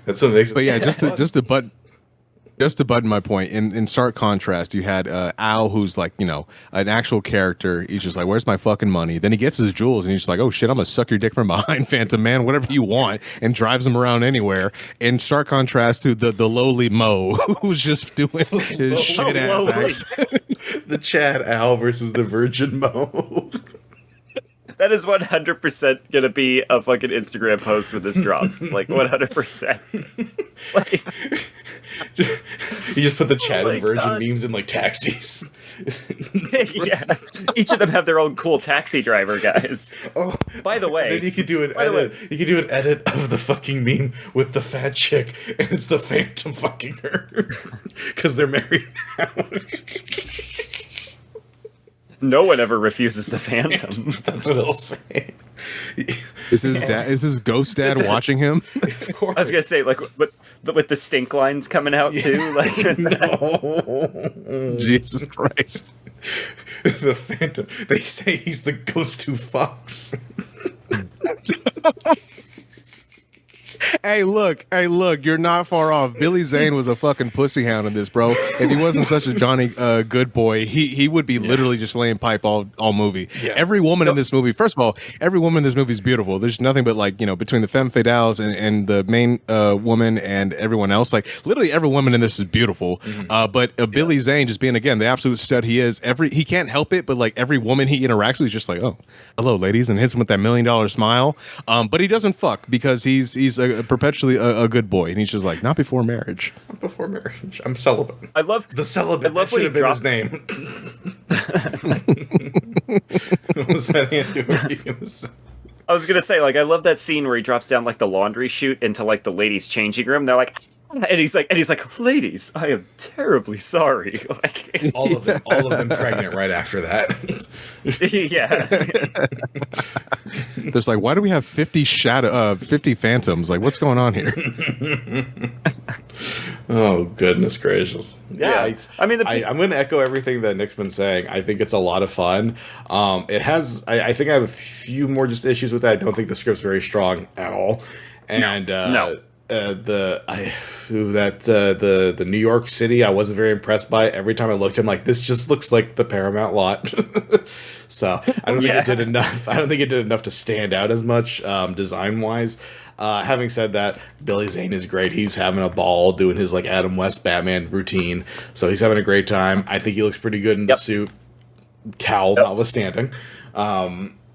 That's what makes it. But yeah, just to button my point, in stark contrast, you had Al, who's like, an actual character. He's just like, "Where's my fucking money?" Then he gets his jewels, and he's just like, "Oh shit, I'm gonna suck your dick from behind, Phantom Man, whatever you want," and drives him around anywhere. In stark contrast to the lowly Mo, who's just doing his shit ass accent. The Chad Al versus the Virgin Mo. That is 100% gonna be a fucking Instagram post when this drops. Like 100%. Like, you just put the Chad and Virgin memes in like taxis. Yeah, each of them have their own cool taxi driver guys. Oh, by the way, then you could do an edit. You could do an edit of the fucking meme with the fat chick, and it's the Phantom fucking her because they're married now. No one ever refuses the Phantom. That's what he'll say. Is his dad? Is his ghost dad watching him? Of course. I was gonna say, like, with the stink lines coming out too. Like, No. Jesus Christ. The Phantom. They say he's the ghost who fucks. Hey, look, you're not far off. Billy Zane was a fucking pussy hound in this, bro. If he wasn't such a Johnny good boy, he would be literally just laying pipe all movie. Yeah. Every woman in this movie, first of all, every woman in this movie is beautiful. There's nothing but, like, you know, between the femme fatales and the main woman and everyone else, like, literally every woman in this is beautiful. But Billy Zane just being, again, the absolute stud he is, he can't help it, but, like, every woman he interacts with is just like, oh, hello, ladies, and hits him with that $1 million smile. But he doesn't fuck because he's perpetually a good boy, and he's just like, not before marriage. Not before marriage. I'm celibate. I love The celibate. I love That should have been when his name. What was that, Andy? What were you gonna say? I was gonna say, like, I love that scene where he drops down like the laundry chute into like the ladies' changing room. They're like, and he's like, ladies, I am terribly sorry. Like, All of them pregnant right after that. yeah. There's like, why do we have 50 phantoms? Like, what's going on here? Oh, goodness gracious. Yeah, I mean, I'm going to echo everything that Nick's been saying. I think it's a lot of fun. It has, I think I have a few more just issues with that. I don't think the script's very strong at all. And No. The New York City, I wasn't very impressed by. Every time I looked, I'm like, this just looks like the Paramount lot. So I don't think it did enough. I don't think it did enough to stand out as much design wise. Having said that, Billy Zane is great. He's having a ball doing his like Adam West Batman routine. So he's having a great time. I think he looks pretty good in the suit, cowl notwithstanding.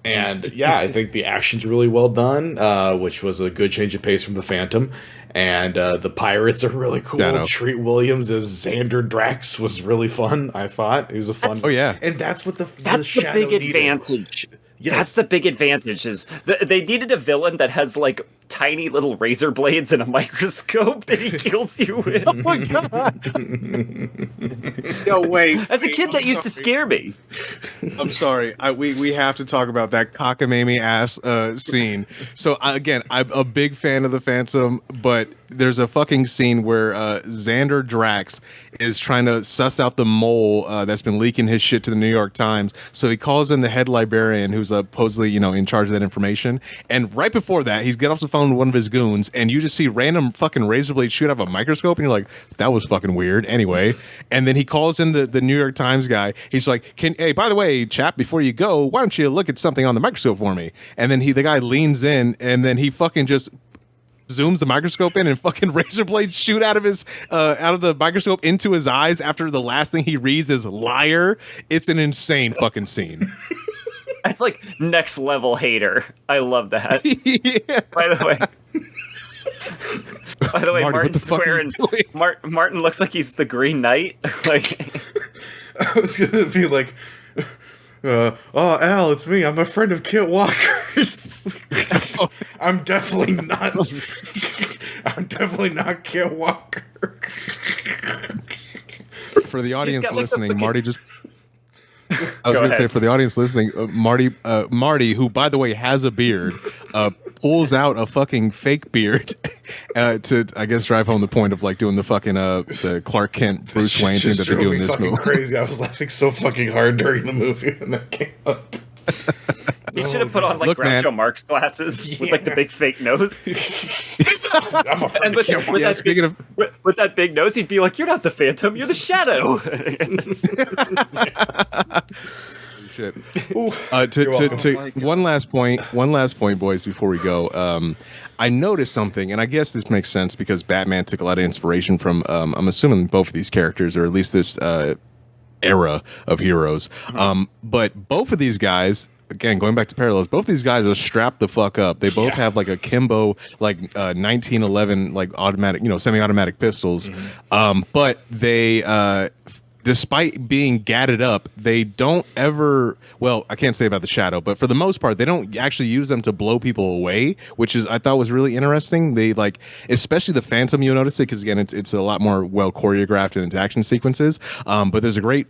And yeah, I think the action's really well done, which was a good change of pace from the Phantom. And the pirates are really cool. Shadow. Treat Williams as Xander Drax was really fun. I thought it was a fun. Oh yeah, and that's what the That's the big advantage. Yes. That's the big advantage is they needed a villain that has like tiny little razor blades and a microscope that he kills you with. oh my god. Yo, wait. As a kid, that used to scare me. I'm sorry. We have to talk about that cockamamie ass scene. So again, I'm a big fan of the Phantom, but there's a fucking scene where Xander Drax is trying to suss out the mole that's been leaking his shit to the New York Times. So he calls in the head librarian, who's supposedly, you know, in charge of that information. And right before that, he's get off the phone with one of his goons, and you just see random fucking razor blades shoot out of a microscope, and you're like, that was fucking weird. Anyway, and then he calls in the New York Times guy. He's like, hey, by the way, chap, before you go, why don't you look at something on the microscope for me? And then the guy leans in, and then he fucking just zooms the microscope in, and fucking razor blades shoot out of his out of the microscope into his eyes after the last thing he reads is liar. It's an insane fucking scene. That's like next level hater. I love that. Yeah. By the way, Marty, what the Martin's fuck are you wearing. doing? Martin looks like he's the Green Knight. Like, I was gonna be like, oh, Al, it's me. I'm a friend of Kit Walker's. I'm definitely not. I'm definitely not Kit Walker. For the audience got, like, listening, Marty just. I was Go going to say, ahead. for the audience listening, Marty, who, by the way, has a beard, pulls out a fucking fake beard to, I guess, drive home the point of, like, doing the fucking the Clark Kent, Bruce Wayne thing that they do in this movie. Crazy. I was laughing so fucking hard during the movie when that came up. he should have put on like Look, man. Groucho Marx glasses with like the big fake nose. I'm a friend And of Kit Walker. Yeah, speaking of, with that big nose, he'd be like, "You're not the Phantom, you're the Shadow." shit. You're welcome. One last point, boys, before we go. I noticed something, and I guess this makes sense because Batman took a lot of inspiration from, I'm assuming, both of these characters, or at least this era of heroes. But both of these guys, again, going back to parallels, both of these guys are strapped the fuck up. They both have like a Kimbo, like 1911, like automatic, semi-automatic pistols. But they despite being gadded up, they don't ever, well, I can't say about the Shadow, but for the most part, they don't actually use them to blow people away, which is, I thought was really interesting. They like, especially the Phantom, you'll notice it, because again, it's a lot more well choreographed in its action sequences. But there's a great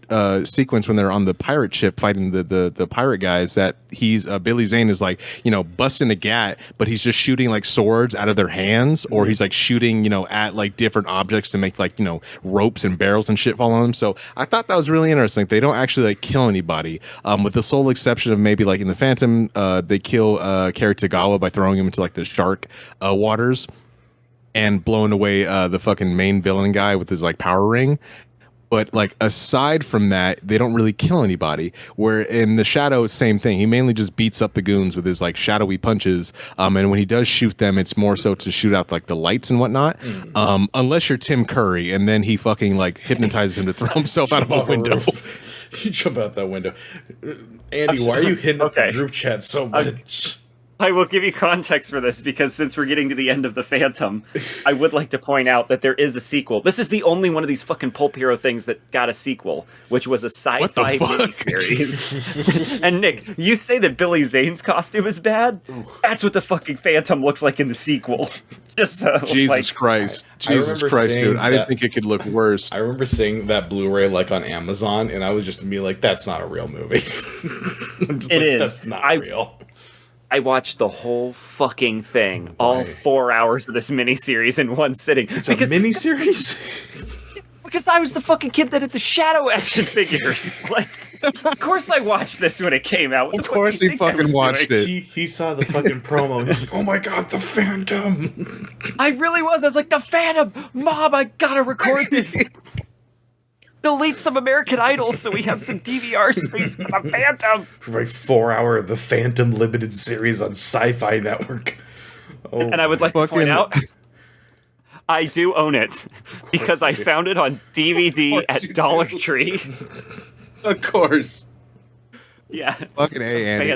sequence when they're on the pirate ship fighting the pirate guys that he's, Billy Zane is like, you know, busting a gat, but he's just shooting like swords out of their hands, or he's like shooting, you know, at like different objects to make like, you know, ropes and barrels and shit fall on them. So I thought that was really interesting. They don't actually like kill anybody, with the sole exception of maybe like in the Phantom, they kill Cary Tagawa by throwing him into like the shark waters and blowing away the fucking main villain guy with his like power ring. But like aside from that, they don't really kill anybody. Where in the Shadow, same thing. He mainly just beats up the goons with his like shadowy punches. And when he does shoot them, it's more so to shoot out like the lights and whatnot. Unless you're Tim Curry, and then he fucking like hypnotizes him to throw himself out of a window. You jump out that window. Andy, why are you hitting up the group chat so much? I will give you context for this, because since we're getting to the end of the Phantom, I would like to point out that there is a sequel. This is the only one of these fucking Pulp Hero things that got a sequel, which was a sci-fi miniseries. And Nick, you say that Billy Zane's costume is bad? That's what the fucking Phantom looks like in the sequel. Just so, Jesus Christ, dude! I didn't think it could look worse. I remember seeing that Blu-ray like on Amazon, and I was just me like, "That's not a real movie." It is. That's not real. I watched the whole fucking thing, all 4 hours of this miniseries in one sitting. It's a miniseries? Because I was the fucking kid that had the Shadow action figures. Like, of course I watched this when it came out. Of course he fucking watched it. He saw the fucking promo. He's like, "Oh my god, the Phantom!" I really was. I was like, "The Phantom! Mom, I gotta record this." Delete some American Idol so we have some DVR space for the Phantom. For my 4-hour The Phantom limited series on Sci-Fi Network. Oh, and I would like to point out, I do own it because I found it on DVD at Dollar Tree. Of course. Yeah. Fucking A, Andy.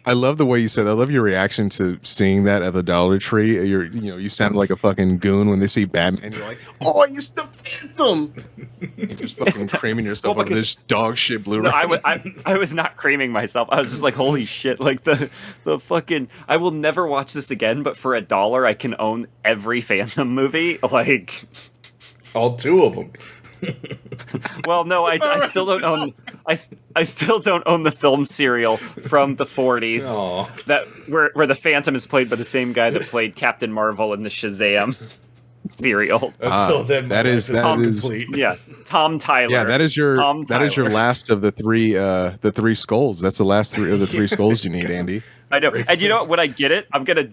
I love the way you said. I love your reaction to seeing that at the Dollar Tree. You sound like a fucking goon when they see Batman. You're like, "Oh, it's the Phantom!" You're just fucking creaming yourself over this dog shit Blu-ray. No, I was not creaming myself. I was just like, "Holy shit!" Like the fucking. I will never watch this again. But for $1, I can own every Phantom movie. Like all 2 of them. Well, no, I still don't own. I still don't own the film serial from the 40s. Aww. That where the Phantom is played by the same guy that played Captain Marvel in the Shazam serial. Until then, that is complete. Yeah, Tom Tyler. Yeah, that is your last of the three skulls. That's the last 3 of the 3 skulls you need, Andy. I know. And you know what? When I get it, I'm gonna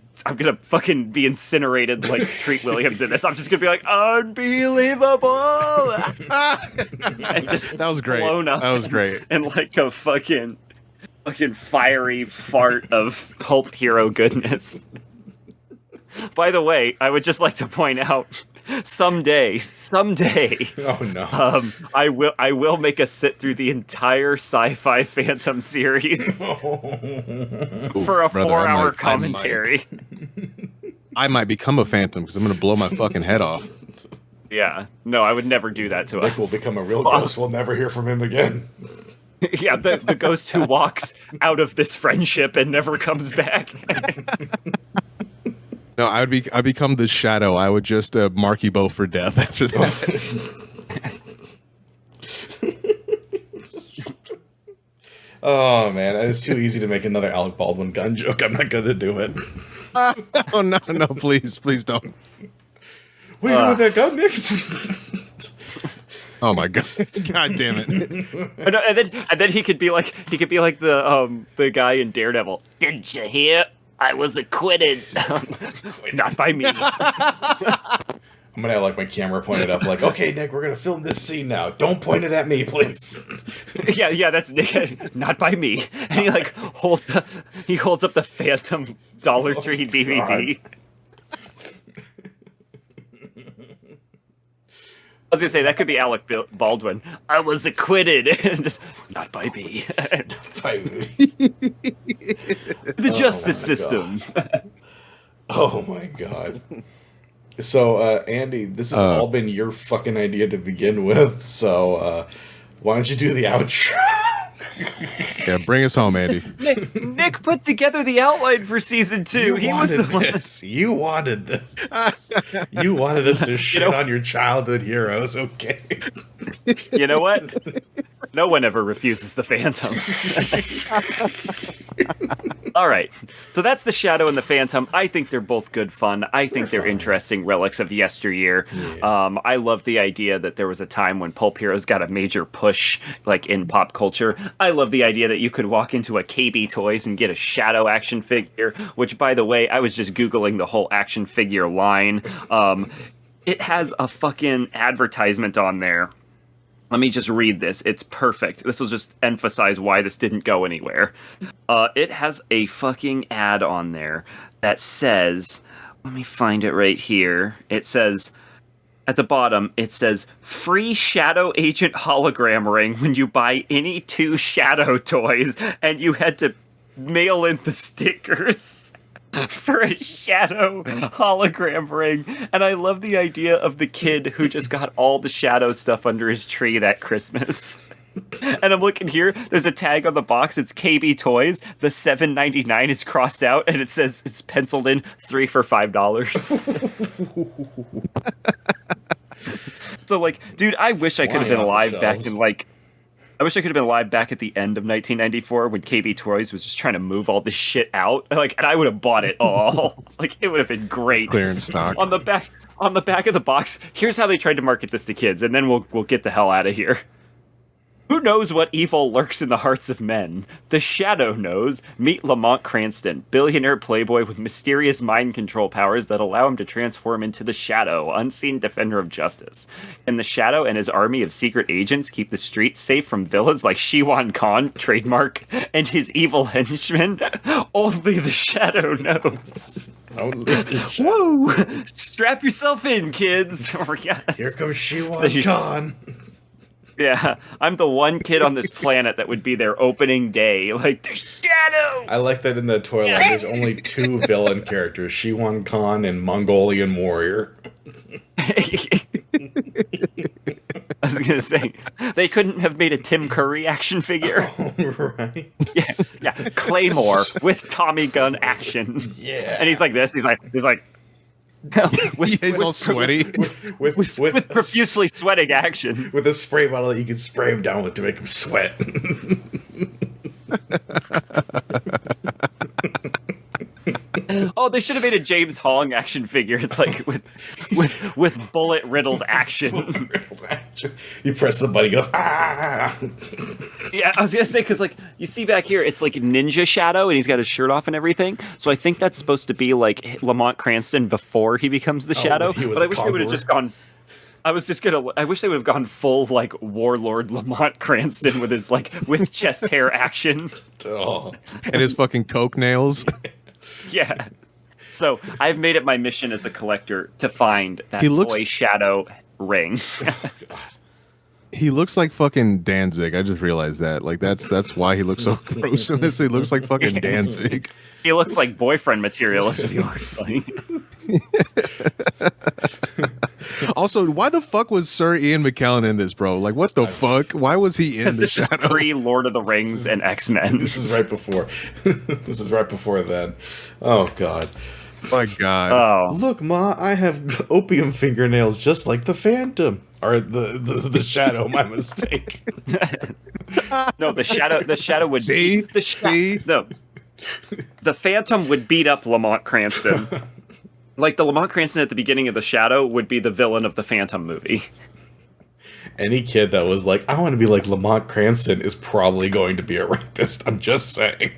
fucking be incinerated like Treat Williams in this. I'm just gonna be like, unbelievable. And just that was great. Blown up. That was great. And like a fucking fiery fart of Pulp Hero goodness. By the way, I would just like to point out, someday, oh no, I will make a sit through the entire Sci-Fi Phantom series for a 4-hour commentary. I might become a Phantom because I'm going to blow my fucking head off. Yeah, no, I would never do that to us. Nick will become a real ghost. We'll never hear from him again. Yeah, the ghost who walks out of this friendship and never comes back. No, I'd become the Shadow. I would just mark you both for death after that. Oh man, it's too easy to make another Alec Baldwin gun joke. I'm not gonna do it. Oh no, please don't. What are you doing with that gun, Nick? Oh my god! God damn it! And then he could be like the guy in Daredevil. Didn't you hear? I was acquitted. Not by me. I'm gonna have like my camera pointed up, like, "Okay, Nick, we're gonna film this scene now. Don't point it at me, please." Yeah, that's Nick. Not by me. And he like holds up the Phantom Dollar Tree DVD. I was gonna say that could be Alec Baldwin. I was acquitted, and just not by me. By me. The justice system. Oh my god. So, Andy, this has all been your fucking idea to begin with. So, why don't you do the outro? Yeah, bring us home, Andy. Nick put together the outline for season 2. He was the one. You wanted this. You wanted us to shit on your childhood heroes. Okay. You know what? No one ever refuses the Phantom. All right. So that's the Shadow and the Phantom. I think they're both good fun. I think they're interesting relics of yesteryear. Yeah. I love the idea that there was a time when Pulp Heroes got a major push, like in pop culture. I love the idea that you could walk into a cabbie Toys and get a Shadow action figure, which, by the way, I was just Googling the whole action figure line. It has a fucking advertisement on there. Let me just read this. It's perfect. This will just emphasize why this didn't go anywhere. It has a fucking ad on there that says, let me find it right here. It says, at the bottom, it says, free Shadow Agent hologram ring when you buy any 2 Shadow toys, and you had to mail in the stickers for a Shadow hologram ring. And I love the idea of the kid who just got all the Shadow stuff under his tree that Christmas. And I'm looking here, there's a tag on the box, it's KB Toys, the $7.99 is crossed out, and it says it's penciled in 3 for $5. So, like, dude, I wish I could have been alive back in, like, I wish I could have been alive back at the end of 1994 when KB Toys was just trying to move all this shit out. Like, and I would have bought it all. Like, it would have been great. Clearance stock. On the back of the box, here's how they tried to market this to kids, and then we'll get the hell out of here. Who knows what evil lurks in the hearts of men? The Shadow knows. Meet Lamont Cranston, billionaire playboy with mysterious mind control powers that allow him to transform into the Shadow, unseen defender of justice. Can the Shadow and his army of secret agents keep the streets safe from villains like Shiwan Khan, trademark, and his evil henchmen? Only the Shadow knows. Woo! Strap yourself in, kids. Here comes Shiwan Khan. Yeah, I'm the one kid on this planet that would be their opening day. Like, the Shadow! I like that in the toilet, there's only 2 villain characters, Shiwan Khan and Mongolian Warrior. I was going to say, they couldn't have made a Tim Curry action figure. Oh, right. Yeah, Claymore with Tommy gun action. Yeah. And he's like this, he's like... He's all sweaty. With profusely sweating action. With a spray bottle that you can spray him down with to make him sweat. Oh, they should have made a James Hong action figure. It's like with bullet riddled action. You press the button, he goes, ah! Yeah, I was gonna say, because like you see back here, it's like Ninja Shadow, and he's got his shirt off and everything. So I think that's supposed to be like Lamont Cranston before he becomes the Shadow. But I wish they would have just gone. I wish they would have gone full like Warlord Lamont Cranston with his like with chest hair action. Oh. And his fucking coke nails. Yeah. So I've made it my mission as a collector to find that toy Shadow ring. He looks like fucking Danzig. I just realized that. Like that's why he looks so gross in this. He looks like fucking Danzig. He looks like boyfriend material. Is what he looks like. Also, why the fuck was Sir Ian McKellen in this, bro? Like, what the fuck? Why was he in the Shadow? This is pre-Lord of the Rings and X-Men. This is right before. This is right before then. Oh god. My god. Oh. Look, Ma, I have opium fingernails just like the Phantom. Or the Shadow, my mistake. No, the Shadow would see? No. The Phantom would beat up Lamont Cranston. Like the Lamont Cranston at the beginning of The Shadow would be the villain of the Phantom movie. Any kid that was like, I want to be like Lamont Cranston is probably going to be a rapist. I'm just saying.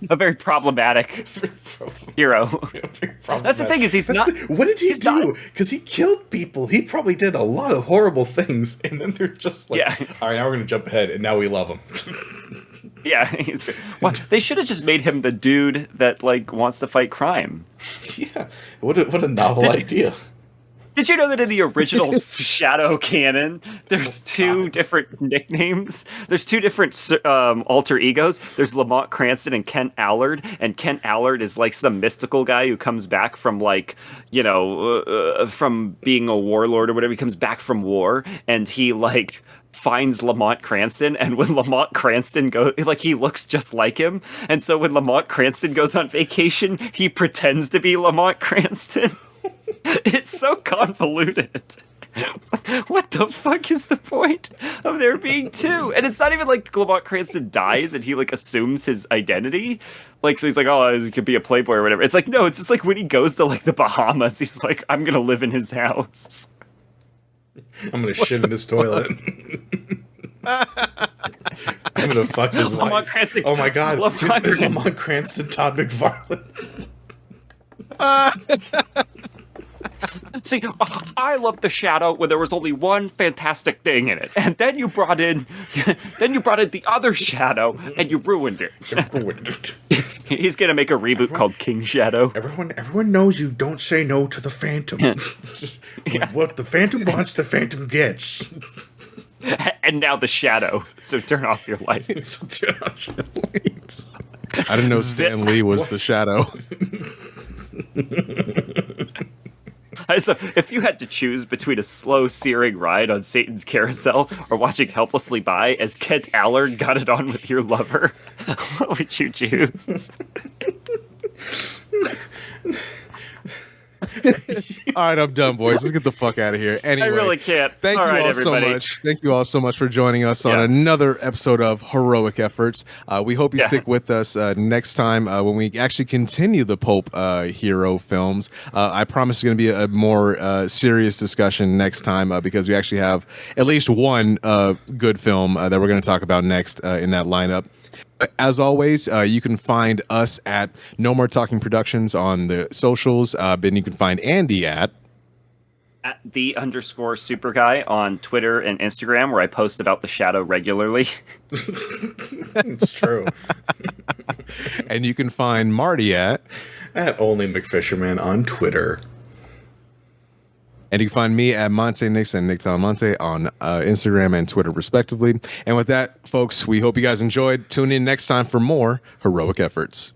A very problematic hero. That's the thing, is he's not... What did he do? Because he killed people. He probably did a lot of horrible things. And then they're just like, all right, now we're going to jump ahead. And now we love him. Yeah, he's great. What? They should have just made him the dude that like wants to fight crime. Yeah, what a novel idea. Did you know that in the original Shadow canon, there's two different nicknames? There's two different alter egos. There's Lamont Cranston and Kent Allard, and Kent Allard is like some mystical guy who comes back from like, from being a warlord or whatever. He comes back from war, and he like finds Lamont Cranston, and when Lamont Cranston goes, like, he looks just like him, and so when Lamont Cranston goes on vacation, he pretends to be Lamont Cranston. It's so convoluted. What the fuck is the point of there being two? And it's not even like Lamont Cranston dies and he like assumes his identity. Like, so he's like, oh, he could be a playboy or whatever. It's like, no, it's just like when he goes to like the Bahamas, he's like, I'm gonna live in his house. I'm gonna shit in his toilet. I'm gonna fuck his wife. Cranston, oh my god, this is Lamont Cranston, Todd McFarlane. See, I love The Shadow when there was only one fantastic thing in it, and then you brought in the other Shadow, and you ruined it. He's gonna make a reboot called King Shadow. Everyone knows you don't say no to the Phantom. Yeah. What the Phantom wants, the Phantom gets. And now The Shadow. So turn off your lights. I didn't know Stan Lee was the Shadow. So if you had to choose between a slow, searing ride on Satan's Carousel or watching helplessly by as Kent Allard got it on with your lover, what would you choose? All right, I'm done, boys. Let's get the fuck out of here. Anyway, I really can't. Thank you all so much. Thank you all so much for joining us on another episode of Heroic Efforts. We hope you stick with us next time when we actually continue the Pulp Hero films. I promise it's going to be a more serious discussion next time because we actually have at least one good film that we're going to talk about next in that lineup. As always, you can find us at No More Talking Productions on the socials. Ben, you can find Andy at @the_super guy on Twitter and Instagram, where I post about The Shadow regularly. It's true. And you can find Marty at Only McFisherman on Twitter. And you can find me at Monte Nix and Nick Talamante on Instagram and Twitter, respectively. And with that, folks, we hope you guys enjoyed. Tune in next time for more Heroic Efforts.